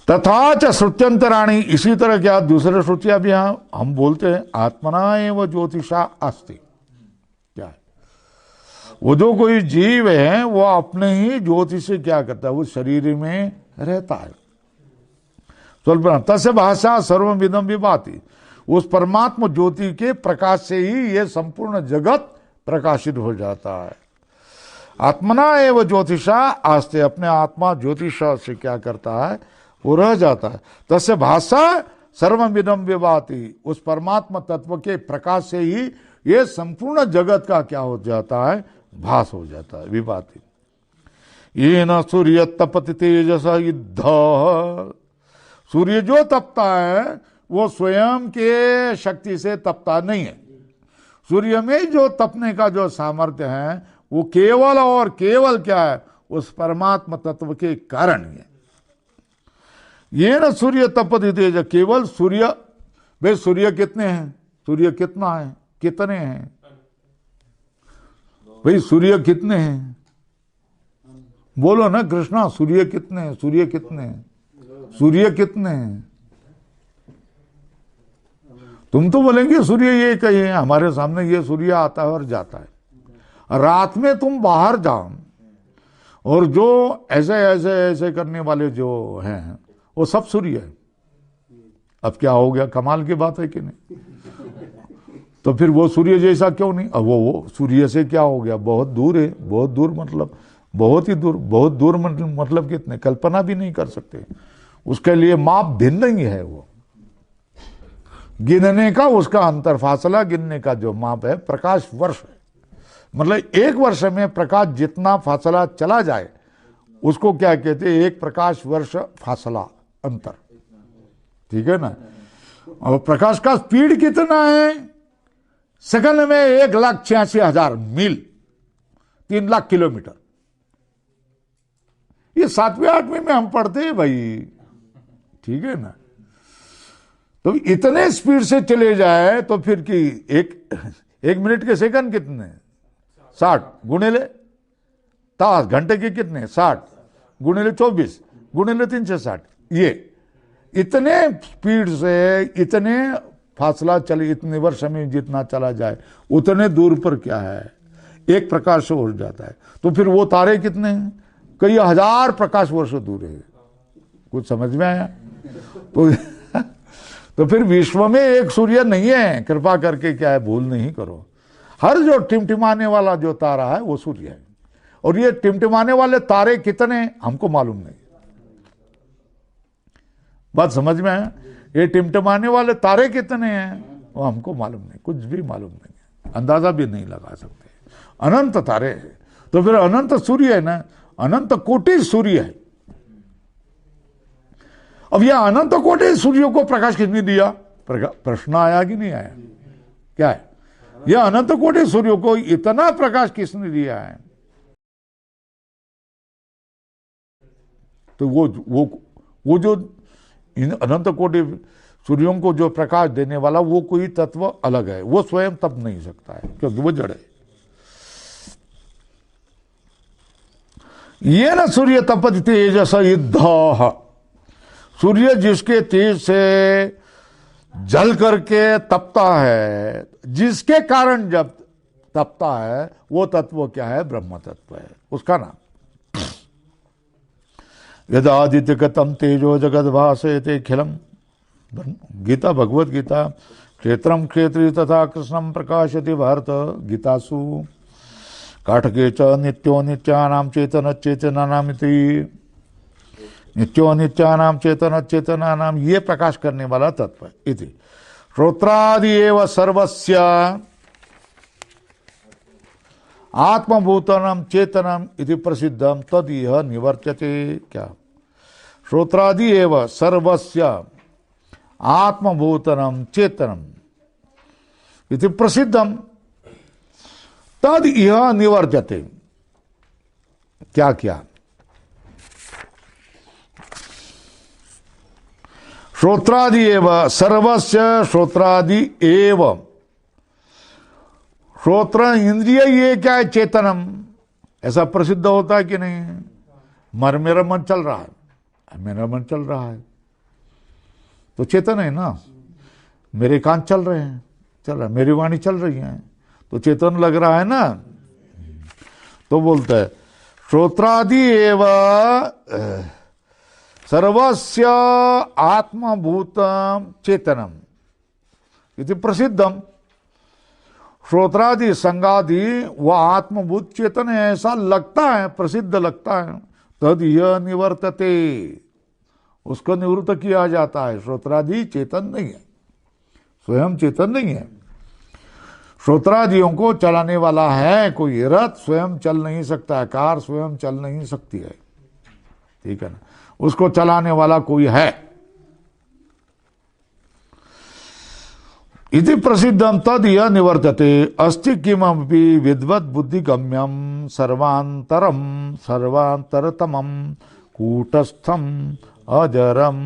Speaker 1: तथा च श्रुत्यंतराणी। इसी तरह क्या दूसरे श्रुतियां भी हम बोलते हैं आत्मना एव ज्योतिषा अस्ति। क्या है, वो जो कोई जीव है वो अपने ही ज्योति से क्या करता है, वो शरीर में रहता है। तस्य भाषा सर्वविदम विभाति, उस परमात्मा ज्योति के प्रकाश से ही ये संपूर्ण जगत प्रकाशित हो जाता है। आत्मना एवं ज्योतिषा आस्ते, अपने आत्मा ज्योतिषा से क्या करता है, वो रह जाता है। तस्य भाषा सर्वविदम विभाति, उस परमात्मा तत्व के प्रकाश से ही ये संपूर्ण जगत का क्या हो जाता है, भास हो जाता है, विभाति। ये न सूर्य तपति तेजसा युद्ध, सूर्य जो तपता है वो स्वयं के शक्ति से तपता नहीं है। सूर्य में जो तपने का जो सामर्थ्य है वो केवल और केवल क्या है, उस परमात्मा तत्व के कारण है। ये न सूर्य तपति तेज, केवल सूर्य, भाई सूर्य कितने हैं, सूर्य कितना है, कितने हैं भाई, सूर्य कितने हैं, बोलो ना कृष्णा, सूर्य कितने हैं, सूर्य कितने हैं, सूर्य कितने हैं। तुम तो बोलेंगे सूर्य ये कहीं है, हमारे सामने ये सूर्य आता है और जाता है। रात में तुम बाहर जाओ और जो ऐसे ऐसे ऐसे करने वाले जो हैं वो सब सूर्य है। अब क्या हो गया, कमाल की बात है कि नहीं। तो फिर वो सूर्य जैसा क्यों नहीं, अब वो सूर्य से क्या हो गया, बहुत दूर है, बहुत दूर मतलब बहुत ही दूर, बहुत दूर मतलब कितने, कल्पना भी नहीं कर सकते। उसके लिए माप भिन्न ही है। वो गिनने का उसका अंतर फासला गिनने का जो माप है प्रकाश वर्ष है। मतलब एक वर्ष में प्रकाश जितना फासला चला जाए उसको क्या कहते हैं, एक प्रकाश वर्ष फासला अंतर। ठीक है ना। और प्रकाश का स्पीड कितना है, सेकंड में 1,86,000 मील, 3 लाख किलोमीटर। ये 7वीं 8वीं में हम पढ़ते हैं भाई। ठीक है ना। तो इतने स्पीड से चले जाए तो फिर कि एक मिनट के सेकंड कितने, 60 गुणिले तास, घंटे के कितने 60 गुणिले 24 गुणिले 360। ये इतने स्पीड से इतने फासला चले, इतने वर्ष में जितना चला जाए उतने दूर पर क्या है, एक प्रकाश से हो जाता है। तो फिर वो तारे कितने हैं, कई हजार प्रकाश वर्ष दूर है। कुछ समझ में आया। तो फिर विश्व में एक सूर्य नहीं है, कृपा करके क्या है, भूल नहीं करो। हर जो टिमटिमाने वाला जो तारा है वो सूर्य है। और ये टिमटिमाने वाले तारे कितने हमको मालूम नहीं। बात समझ में आया। ये टिमटिमाने वाले तारे कितने हैं वो हमको मालूम नहीं, कुछ भी मालूम नहीं, अंदाजा भी नहीं लगा सकते। अनंत तारे है। तो फिर अनंत सूर्य है ना, अनंत कोटि सूर्य है। अब यह अनंत कोटि सूर्य को प्रकाश किसने दिया, प्रश्न आया कि नहीं आया, क्या है, यह अनंत कोटि सूर्य को इतना प्रकाश किसने दिया है। तो वो जो इन अनंत कोटि सूर्यों को जो प्रकाश देने वाला वो कोई तत्व अलग है, वो स्वयं तप नहीं सकता है क्योंकि वो जड़ है। ये न सूर्य तपति तेजस युद्ध, सूर्य जिसके तेज से जल करके तपता है, जिसके कारण जब तपता है वो तत्व क्या है? ब्रह्म तत्व है, उसका नाम। यदादित्य गतम तेजो जगद भासयते खिलम, गीता, भगवत गीता। क्षेत्रम क्षेत्री तथा कृष्णम प्रकाशति भारत, गीतासु। काठके च नित्यो नित्यानां चेतन चेतनानामिति, नित्यो नित्यानां चेतन चेतनानां, ये प्रकाश करने वाला तत्व है। इति श्रोत्रादि एव सर्वस्य आत्मभूतनम चेतनम इति प्रसिद्धम तद यह निवर्त्यते। क्या? श्रोत्रादि एव सर्वस्य आत्मभूतनम चेतनम इति प्रसिद्धम तद यह निवर्त्यते। क्या क्या? श्रोत्रादि एव सर्वस्य, श्रोत्रादि एव, श्रोत्र इंद्रिय ये क्या है? चेतनम, ऐसा प्रसिद्ध होता है कि नहीं? मेरा मन चल रहा है, मेरा मन चल रहा है तो चेतन है ना। मेरे कान चल रहे हैं, चल रहा है, मेरी वाणी चल रही है तो चेतन लग रहा है ना। तो बोलता है श्रोत्रादि एव सर्वस्य आत्मभूतम चेतनम इति प्रसिद्धम। श्रोत्रादि संगादि वह आत्मभूत चेतन है, ऐसा लगता है, प्रसिद्ध लगता है। तद यह निवर्तते, उसको निवृत्त किया जाता है। श्रोत्रादि चेतन नहीं है, स्वयं चेतन नहीं है। श्रोत्रादियों को चलाने वाला है कोई। रथ स्वयं चल नहीं सकता है, कार स्वयं चल नहीं सकती है, ठीक है ना, उसको चलाने वाला कोई है। इति प्रसिद्धम तद यह निवर्तते। अस्ति किमपि विद्वत् बुद्धिगम्यम सर्वांतरम सर्वांतरतमम कूटस्थम अजरम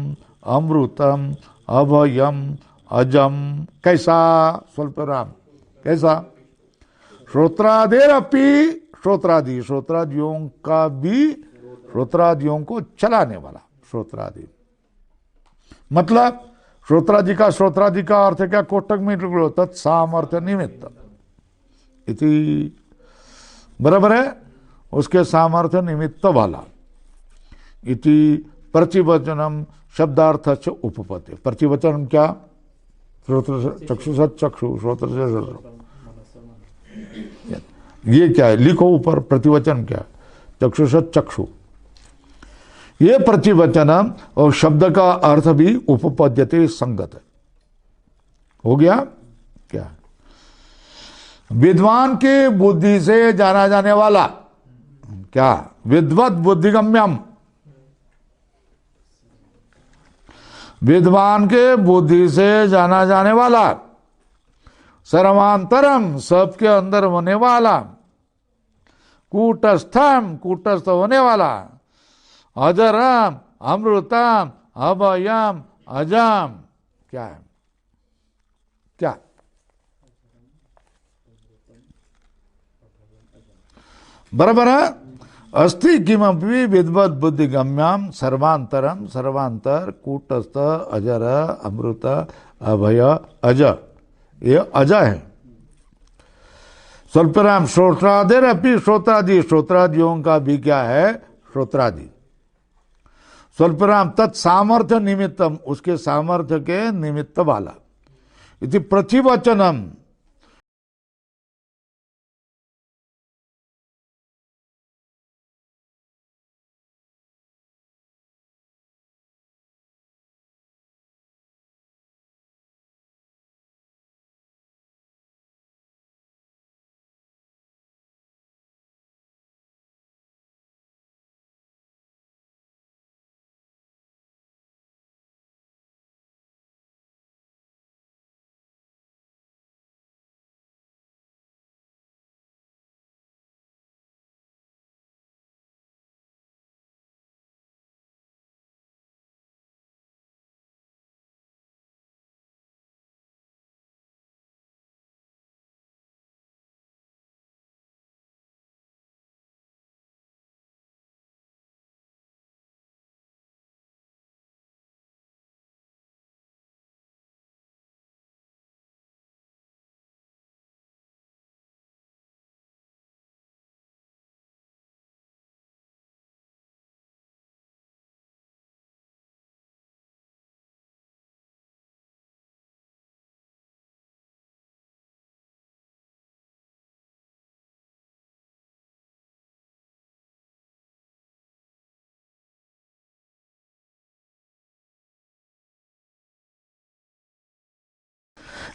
Speaker 1: अमृतम अभयम अजम। कैसा? स्वल्पराम, कैसा? श्रोत्रादेरपि, श्रोत्रादि, श्रोत्रादियों का भी, श्रोत्रादियों को चलाने वाला। श्रोत्रादि मतलब श्रोत्रादि का अर्थ क्या? कोटक में निकलो, तत्सामर्थ्य निमित्त इति, बराबर है, उसके सामर्थ्य निमित्त वाला। इति प्रतिवचनम शब्दार्थ से उपपत्ति। प्रतिवचन क्या? श्रोत्र चक्षुषत चक्षु, श्रोत्र से श्रोत्र। ये क्या है? लिखो ऊपर, प्रतिवचन क्या? चक्षुषत चक्षु। ये प्रतिवचन और शब्द का अर्थ भी उपपद्यते संगत है। हो गया क्या? विद्वान के बुद्धि से जाना जाने वाला क्या? विद्वत् बुद्धिगम्यम, विद्वान के बुद्धि से जाना जाने वाला। सर्वांतरम, सबके अंदर होने वाला। कूटस्थम, कूटस्थ होने वाला। अजरम, अमृतम, अभयम, अजम। क्या है? क्या? बराबर है। अस्ति किमपि विद्वत् बुद्धिगम्यम सर्वांतरम सर्वांतर कूटस्थ अजर अमृत अभय अज। ये अज है। स्वल्पराम श्रोत्रादेर अपि, श्रोत्रादि, श्रोत्रादियों का भी क्या है? श्रोत्रादि। स्वल्पराम तत्सामर्थ्य निमित्तम, उसके सामर्थ्य के निमित्त वाला। इति प्रतिवचनम,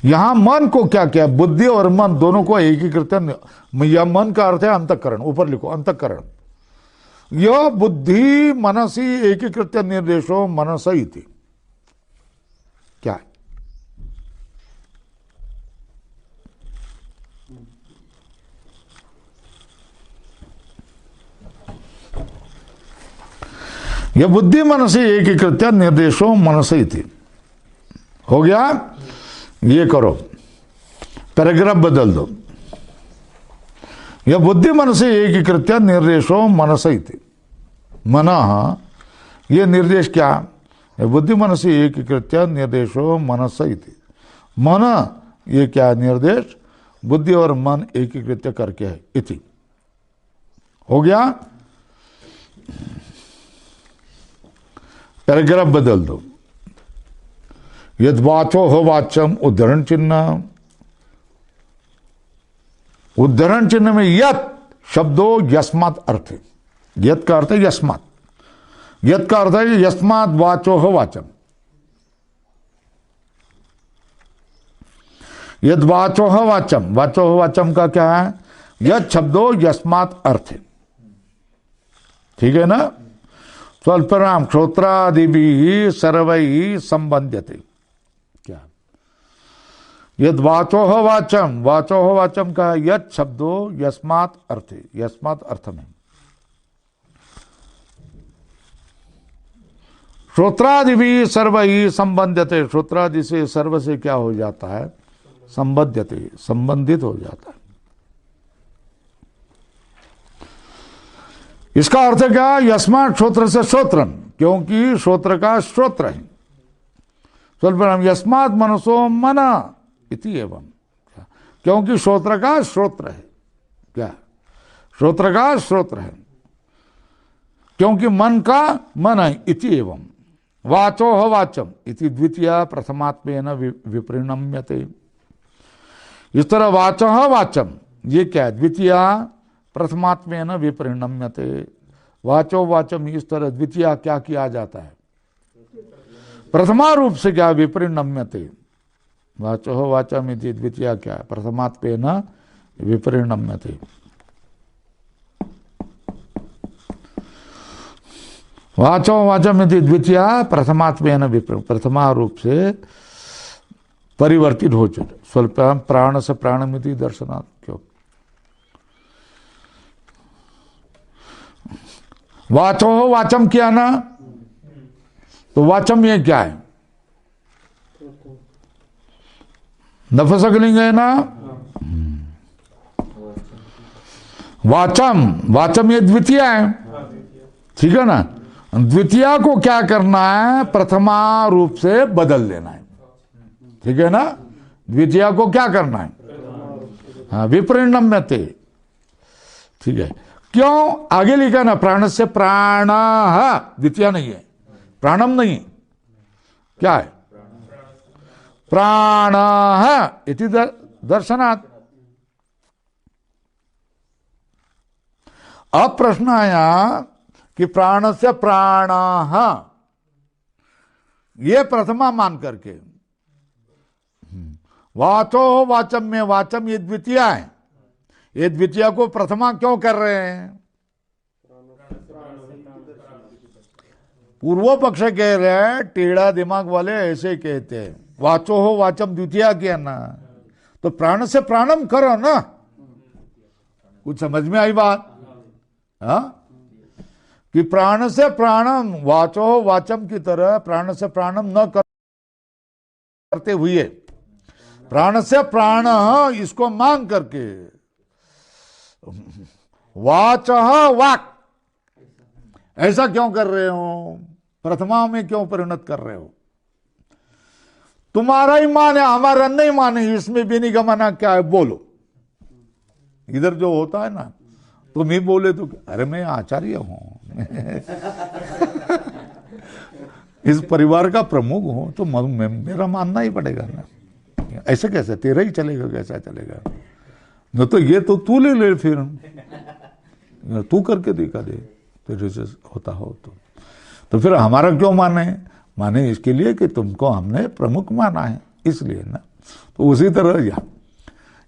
Speaker 1: यहां मन को क्या किया, बुद्धि और मन दोनों को एकीकृत, यह मन का अर्थ है अंतःकरण, ऊपर लिखो अंतःकरण। यह बुद्धि मनसी एकीकृत निर्देशो मनस इति, क्या है? यह बुद्धि मनसी एकीकृत निर्देशो मनस इति हो गया। ये करो, पैराग्राफ बदल दो। यह बुद्धि मनसी एकीकृत निर्देशो मनस इति, मनः, ये निर्देश क्या? बुद्धि मनसी एकीकृत निर्देशो मनस इति, मन ये क्या निर्देश? बुद्धि और मन एकीकृत करके है, इति हो गया। पैराग्राफ बदल दो। यद वाचो हो वाचम, उद्धरण चिन्ह, उद्धरण चिन्ह में यत शब्दो यस्मात् अर्थ है। यत का अर्थ है यस्मात्, यत का अर्थ है यस्मात् वाचो हो वाचम। यद वाचो हो वाचम, वाचो हो वाचम का क्या है? यत शब्दो यस्मात् अर्थ है, ठीक है ना? स्वल्पनाम श्रोत्रादिभिः सर्वैः संबध्यते, क्या? यद वाचो हो वाचम, वाचो हो वाचम का यत शब्दो यस्मात् अर्थ, यस्मात् अर्थ में। श्रोत्रादिभिः सर्वैः संबध्यते, श्रोत्रादि से सर्व से क्या हो जाता है? संबध्यते, संबंधित हो जाता है। इसका अर्थ क्या? यस्मात् श्रोत्र से श्रोत्रम, क्योंकि श्रोत्र का श्रोत्र है। स्वल्पनाम यस्मात् मनसो मना इति एवं, क्योंकि श्रोत्र का श्रोत्र है, क्या? श्रोत्र का श्रोत्र है, क्योंकि मन का मन है, इति एवं। वाचो हो वाचम इति द्वितीया प्रथमात्मेन विपरिणम्यते। इस तरह वाचो हो वाचम, ये क्या है? द्वितीया प्रथमात्मेन विपरिणम्यते। वाचो वाचम, इस तरह द्वितीया क्या किया जाता है? प्रथमा रूप से क्या? विपरिणम्यते। वाचो हो वाचम इति द्वितीया क्या? प्रथमात्मेन विपरिणम्यते। वाचो वाचम इति द्वितीया प्रथमात्मेन प्रथमा रूप से परिवर्तित हो चुके। स्वल्प प्राण से प्राणमिति दर्शनात्, क्यों? वाचो हो वाचम किया ना, तो वाचम ये क्या है? नपुंसकलिंग है ना? वाचम, वाचम ये द्वितीय है, ठीक है ना? द्वितीया को क्या करना है? प्रथमा रूप से बदल लेना है, ठीक है ना? द्वितीया को क्या करना है? हाँ, विपरिणम्यते, ठीक है। क्यों? आगे लिखा ना, प्राण से प्राण, द्वितीया नहीं है, प्राणम नहीं, क्या है? प्राण इति दर्शनात्। अब प्रश्न आया कि प्राण से प्राण, ये प्रथमा मान करके वाचो हो वाचम में, वाचम ये द्वितीया है, ये द्वितीया को प्रथमा क्यों कर रहे हैं? पूर्व पक्ष कह रहे हैं, टेढ़ा दिमाग वाले ऐसे कहते हैं, वाचो हो वाचम द्वितीया किया ना, तो प्राण से प्राणम करो ना। कुछ समझ में आई बात? हाँ, कि प्राण से प्राणम, वाचो हो वाचम की तरह प्राण से प्राणम न करते हुए प्राण से प्राण इसको मांग करके वाच वाक, ऐसा क्यों कर रहे हो? प्रथमा में क्यों परिणत कर रहे हो? तुम्हारा ही मान है, हमारा नहीं माने, इसमें भी नहीं गमाना क्या है? बोलो। इधर जो होता है ना, तुम ही बोले तो अरे मैं आचार्य हूं इस परिवार का प्रमुख हूं, तो मेरा मानना ही पड़ेगा ना। ऐसे कैसे? तेरा ही चलेगा, कैसा चलेगा? न तो ये तो तू ले फिर तू करके दिखा दे, तेरे से होता हो तो फिर हमारा क्यों माने? माने इसके लिए कि तुमको हमने प्रमुख माना है, इसलिए ना। तो उसी तरह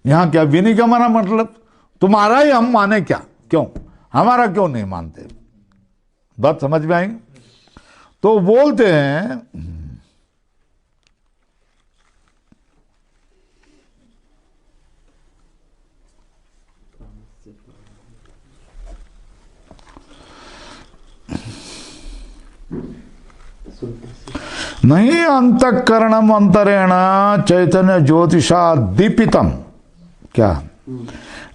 Speaker 1: यहाँ क्या विनिगमन मतलब तुम्हारा ही हम माने क्या, क्यों हमारा क्यों नहीं मानते, बात समझ में आई। तो बोलते हैं नहीं अंतःकरणम अंतरेण चैतन्य ज्योतिषा दीपितम, क्या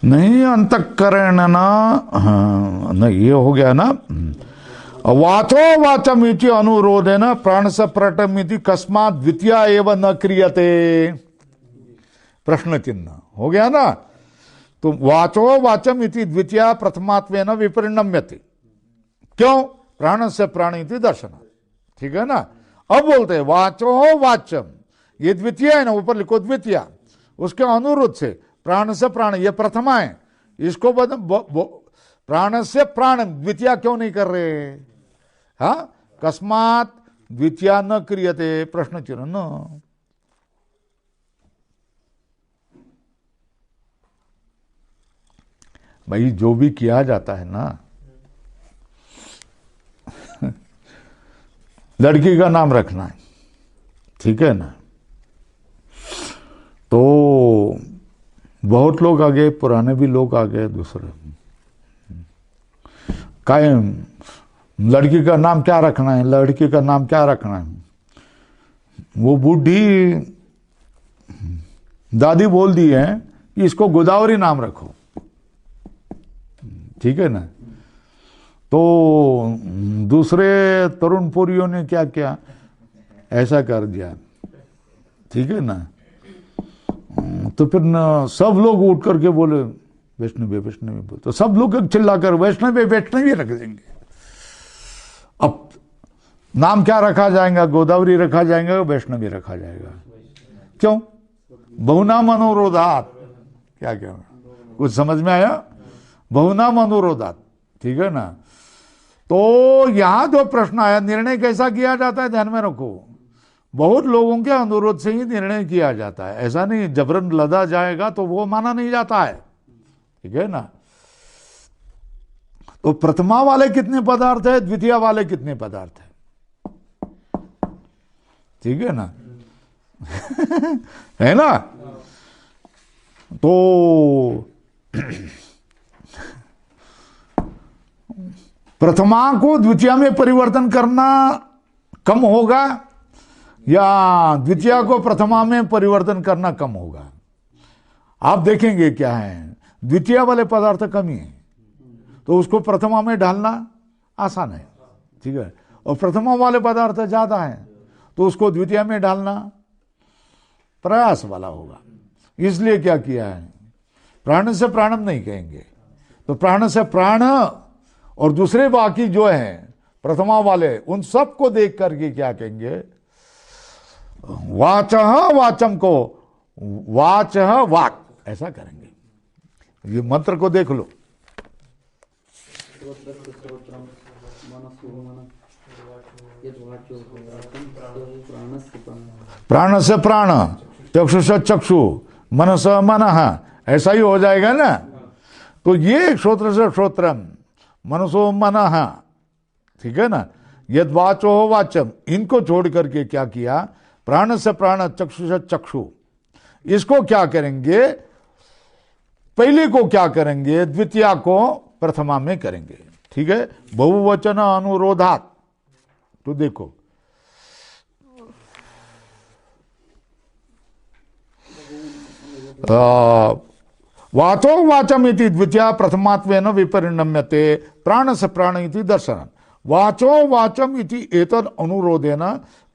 Speaker 1: नहीं अंतःकरण ना, हाँ नहीं ये हो गया ना, वाचो वाचम इति अनुरोधेन प्राण से प्रटम इति कस्मात् द्वितीया एव न क्रियते, प्रश्न चिन्ह हो गया ना। तो वाचो वाचम इति द्वितीया प्रथमात्वेन विपरिणम्यते, क्यों प्राण से प्राण इति दर्शन, ठीक है ना। अब बोलते हैं वाचो वाचम, ये द्वितीय है ना, ऊपर लिखो द्वितीय, उसके अनुरोध से प्राण से प्राण, ये प्रथमा है, इसको प्राण से प्राण द्वितीय क्यों नहीं कर रहे, हाँ कस्मात् द्वितीय न क्रियते, प्रश्न चिन्ह न। भाई जो भी किया जाता है ना, लड़की का नाम रखना है, ठीक है ना, तो बहुत लोग आ गए, पुराने भी लोग आ गए, दूसरे कायम लड़की का नाम क्या रखना है, लड़की का नाम क्या रखना है। वो बूढ़ी दादी बोल दी है कि इसको गोदावरी नाम रखो, ठीक है ना। तो दूसरे तरुण पुरियों ने क्या किया, ऐसा कर दिया, ठीक है ना। तो फिर सब लोग उठ करके बोले वैष्णवी वैष्णवी, तो सब लोग चिल्लाकर वैष्णवी वैष्णवी रख देंगे। अब नाम क्या रखा जाएगा, गोदावरी रखा जाएगा, वैष्णवी रखा जाएगा, क्यों बहुनाम अनुरोधात, क्या क्या कुछ समझ में आया, बहुनाम अनुरोधात, ठीक है ना। तो यहां जो प्रश्न आया, निर्णय कैसा किया जाता है, ध्यान में रखो, बहुत लोगों के अनुरोध से ही निर्णय किया जाता है, ऐसा नहीं जबरन लदा जाएगा तो वो माना नहीं जाता है, ठीक है ना। तो प्रथमा वाले कितने पदार्थ है, द्वितीय वाले कितने पदार्थ है, ठीक है ना है ना। तो प्रथमा को द्वितीय में परिवर्तन करना कम होगा या द्वितीय को प्रथमा में परिवर्तन करना कम होगा। आप देखेंगे क्या है, द्वितीय वाले पदार्थ कम ही है तो उसको प्रथमा में डालना आसान है, ठीक है, और प्रथमा वाले पदार्थ ज्यादा है तो उसको द्वितीय में डालना प्रयास वाला होगा। इसलिए क्या किया है, प्राण से प्राणम नहीं कहेंगे, तो प्राण से प्राण और दूसरे बाकी जो हैं प्रथमा वाले, उन सबको देख करके क्या कहेंगे, वाचः वाचम को वाचः वाक, ऐसा करेंगे। ये मंत्र को देख लो, प्राण से प्राण, चक्षु से चक्षु, मन से मन, ऐसा ही हो जाएगा ना। तो ये श्रोत्र से श्रोत्रम, मनसो मनः, ठीक है ना, यद वाचो वाचम, इनको छोड़ करके क्या किया, प्राण से प्राण, चक्षु से चक्षु, इसको क्या करेंगे, पहले को क्या करेंगे, द्वितीय को प्रथमा में करेंगे, ठीक है। बहुवचन अनुरोधात, तो देखो वाचो वाचम इति द्वितीया प्रथमात्वेन विपरिणम्यते, प्राण से प्राण इति दर्शन, वाचो वाचम इति एतद अनुरोधेन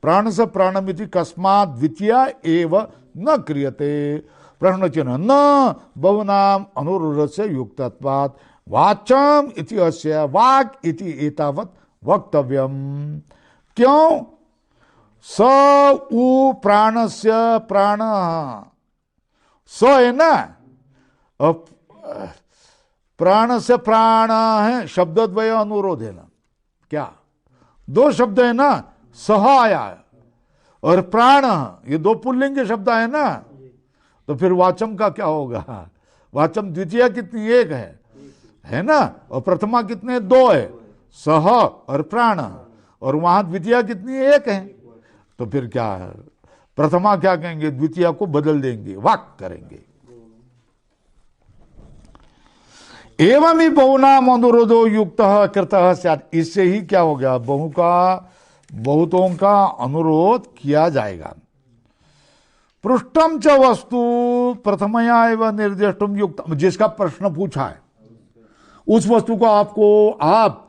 Speaker 1: प्राण से प्राणम इति कस्मात् द्वितीया एव न क्रियते, प्रश्न चिन्ह, न बहुनाम अनुरोध से युक्तत्वात् वाचम इति अस्य वाक् इति एतावत् वक्तव्यम, क्यों, स उ प्राणस्य प्राण, स है ना, प्राण से प्राण है, शब्दद्वय अनुरोध है ना, क्या दो शब्द है ना, सह आया और प्राण, ये दो पुल्लिंग शब्द है ना, तो फिर वाचम का क्या होगा? वाचम द्वितीय कितनी? एक है ना, और प्रथमा कितने? दो है, सह और प्राण, और वहां द्वितीय कितनी? एक है। तो फिर क्या है? प्रथमा क्या कहेंगे? द्वितीय को बदल देंगे, वाक करेंगे। एवं ही बहुनाम अनुरोधो युक्त कृतः स्यात्। इससे ही क्या हो गया? बहुतों का अनुरोध किया जाएगा। पृष्ठम च वस्तु प्रथमया एवं निर्दिष्टम युक्त। जिसका प्रश्न पूछा है उस वस्तु को आप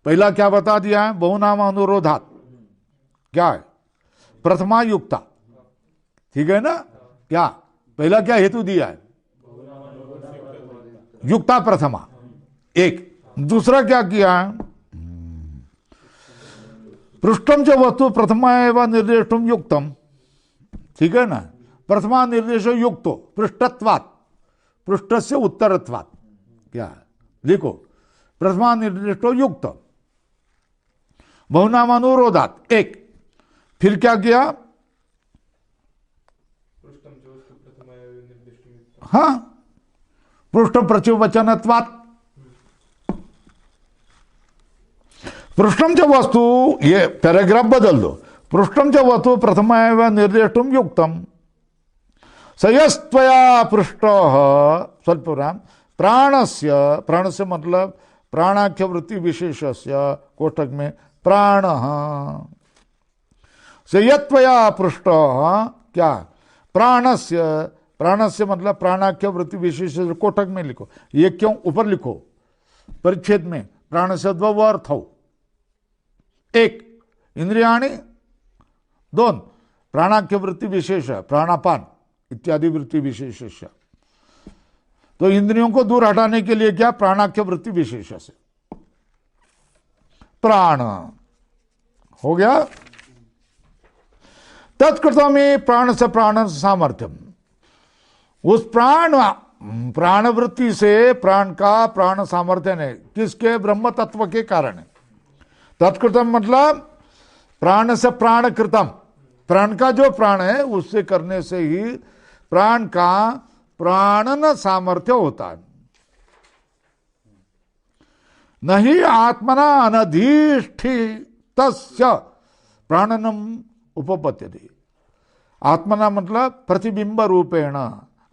Speaker 1: पहला क्या बता दिया है? बहुनाम अनुरोधात क्या है? प्रथमा युक्ता। ठीक है ना? क्या पहला क्या हेतु दिया है? युक्ता प्रथमा एक। दूसरा क्या किया है? पृष्ठम च वस्तु प्रथमा एवं निर्दिष्टम युक्तम। ठीक है ना? प्रथमा निर्देश युक्तो पृष्ठत्वात्, पृष्ठ से उत्तरत्वात्। क्या है? लिखो, प्रथमा निर्दिष्टो युक्त बहुनाम अनुरोधात एक। फिर क्या किया? हाँ, पृष्ठ प्रचुवचनत्वात्। पृष्ठम च वस्तु, ये पैराग्राफ बदल दो। पृष्ठम च वस्तु प्रथमा एवं निर्दिष्टम युक्तम सयस्त्वया पृष्ठ स्वल्पविराम प्राणस्य। प्राणस्य मतलब प्राणाख्य वृत्ति विशेषस्य कोष्ठक में प्राण। सयत्वया पृष्ठ क्या? प्राणस्य। प्राणस्य मतलब प्राणाख्य वृत्ति विशेष कोष्ठक में लिखो। ये क्यों ऊपर लिखो? परिच्छेद में प्राण से द्वौ अर्थौ। एक इंद्रियाणि, दोन प्राणाख्य वृत्ति विशेष प्राणापान इत्यादि वृत्ति विशेष। तो इंद्रियों को दूर हटाने के लिए क्या? प्राणाख्य वृत्ति विशेष से प्राण हो गया। तत्कृतम में प्राण से प्राण सामर्थ्यम। उस प्राण वृत्ति से प्राण का प्राण सामर्थ्य है किसके? ब्रह्म तत्व के कारण है। तत्कृतम मतलब प्राण से प्राण कृतम। प्राण का जो प्राण है उससे करने से ही प्राण का प्राणन सामर्थ्य होता है। नहीं आत्मना अनधिष्ठितस्य प्राणनम उपपद्यते। आत्मना मतलब प्रतिबिंब रूपेण।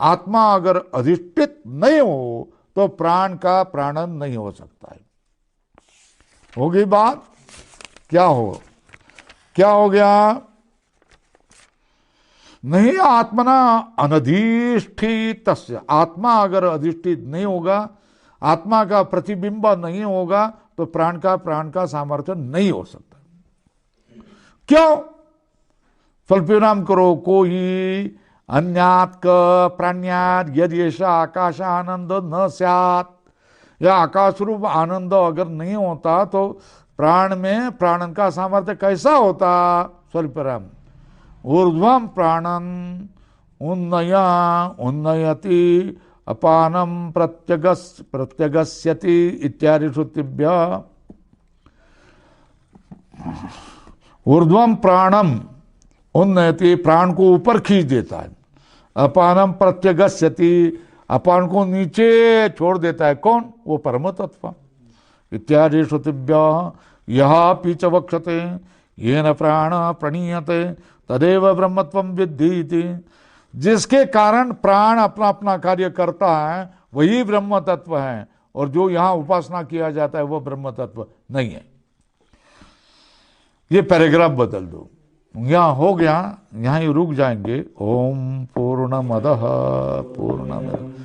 Speaker 1: आत्मा अगर अधिष्ठित नहीं हो तो प्राण का प्राणन नहीं हो सकता है। होगी बात? क्या हो गया? नहीं आत्मना अनधिष्ठितस्य। आत्मा अगर अधिष्ठित नहीं होगा, आत्मा का प्रतिबिंब नहीं होगा तो प्राण का सामर्थ्य नहीं हो सकता। क्यों? स्वल्पविराम करो। कोई अन्यात् प्राण्यात् यदि ऐसा आकाश आनंद न स्यात्। या आकाश रूप आनंद अगर नहीं होता तो प्राण में प्राणन का सामर्थ्य कैसा होता? स्वल्पविराम ऊर्ध्वं प्राणन उन्नयति अपानम प्रत्यगस्यति इत्यादि श्रुतिभ्यः। ऊर्ध्वं प्राणम उन्नयति, प्राण को ऊपर खींच देता है। अपानम प्रत्यगस्यति, अपान को नीचे छोड़ देता है। कौन? वो परम तत्व। इत्यादि श्रुतिभ्यः यह पीच वक्षते येन प्राण प्रणीयते तदेव ब्रह्मत्वं विद्धि। जिसके कारण प्राण अपना अपना कार्य करता है वही ब्रह्म तत्व है, और जो यहां उपासना किया जाता है वो ब्रह्म तत्व नहीं है। ये पैराग्राफ बदल दो। यहां हो गया, यहां ही रुक जाएंगे। ओम पूर्णमदः पूर्णमिदम्